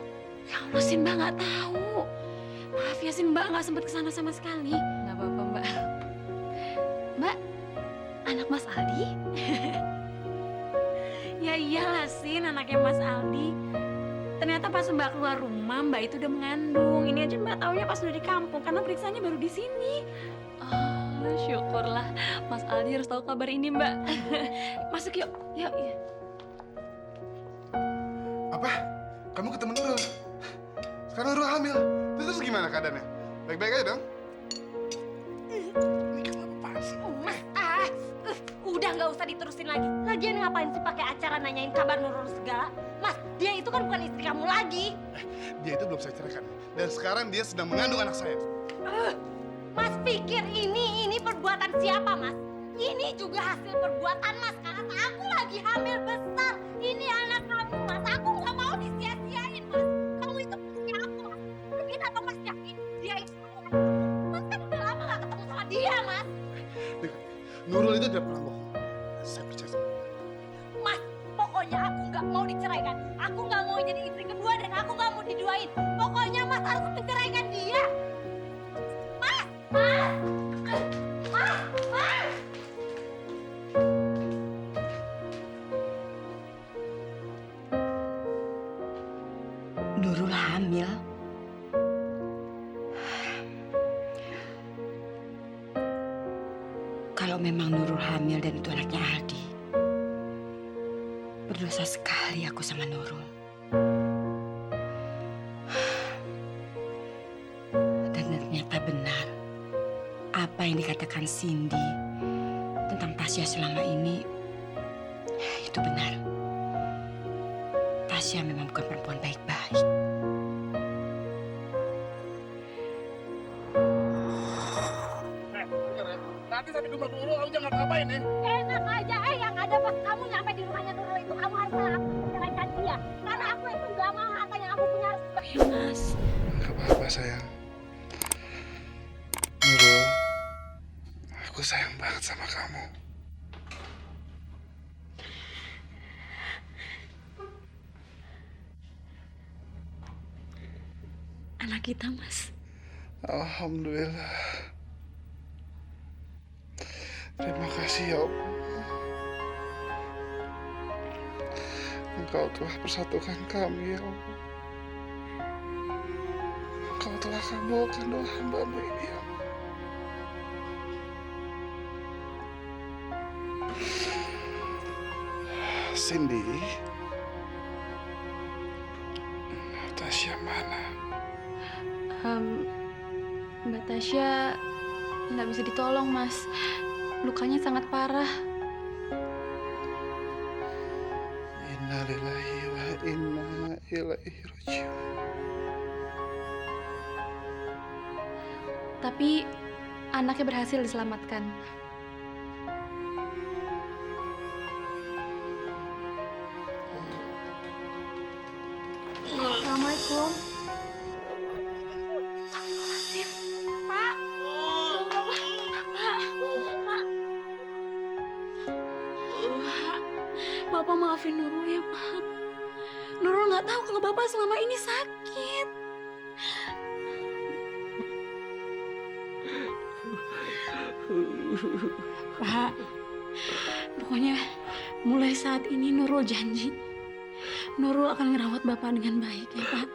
Ya Allah, sih Mbak nggak tahu. Maaf ya sih Mbak nggak sempat kesana sama sekali. Nggak apa-apa Mbak. Mbak, anak Mas Aldi? Ya iyalah Sin, anaknya Mas Aldi. Ternyata pas Mbak keluar rumah, Mbak itu udah mengandung. Ini aja Mbak taunya pas udah di kampung, karena periksanya baru di sini. Oh, syukurlah. Mas Aldi harus tahu kabar ini Mbak. Masuk yuk, yuk. Apa? Kamu ketemu Nurul? Sekarang Nurul hamil. Terus gimana keadaannya? Baik-baik aja dong? Ini kan apa sih? Mas, udah nggak usah diterusin lagi. Lagian ngapain sih pakai acara nanyain kabar Nurul segala? Mas, dia itu kan bukan istri kamu lagi. Dia itu belum saya ceraikan. Dan sekarang dia sedang mengandung anak saya. Mas pikir ini perbuatan siapa, Mas? Ini juga hasil perbuatan Mas. Karena aku lagi hamil besar. Ini anak kamu, Mas. Aku nggak mau disia-siain, Mas. Kamu itu punya aku, Mas. Kenapa Mas yakin dia itu anak kamu? Mas kan udah lama nggak ketemu sama dia, Mas. Nurul itu tidak pernah bohong. Saya percaya sama dia. Mas, pokoknya aku nggak mau diceraikan. Aku nggak mau jadi istri kedua dan aku nggak mau diduain. Pokoknya Mas harus menceraikan dia. kalau memang Nurul hamil dan itu anaknya Aldi. Berdosa sekali aku sama Nurul. Dan ternyata benar apa yang dikatakan Cindy tentang Tasya selama ini, itu benar. Tasya memang bukan perempuan baik-baik. Nanti sampai rumah Nurul, kamu jangan ngapain ya? Enak aja, yang ada pas kamu nyampe di rumahnya Nurul itu kamu harus langsung menceraikan dia. Karena aku itu gak mau harta yang aku punya harus Ya Mas, Gak apa-apa sayang. Nurul, aku sayang banget sama kamu. anak kita Mas. Alhamdulillah. Terima kasih ya Allah. Engkau telah persatukan kami ya Allah. Engkau telah kabulkan doa hamba-Mu ini ya Allah. Cindy, Tasya mana? Mbak Tasya nggak bisa ditolong Mas. Lukanya sangat parah. Innalillahi wa inna ilaihi rajiun. Tapi anaknya berhasil diselamatkan. Assalamualaikum. Bapak maafin Nurul ya, Pak. Nurul nggak tahu kalau Bapak selama ini sakit. Pak, pokoknya mulai saat ini Nurul janji. Nurul akan ngerawat Bapak dengan baik ya, Pak.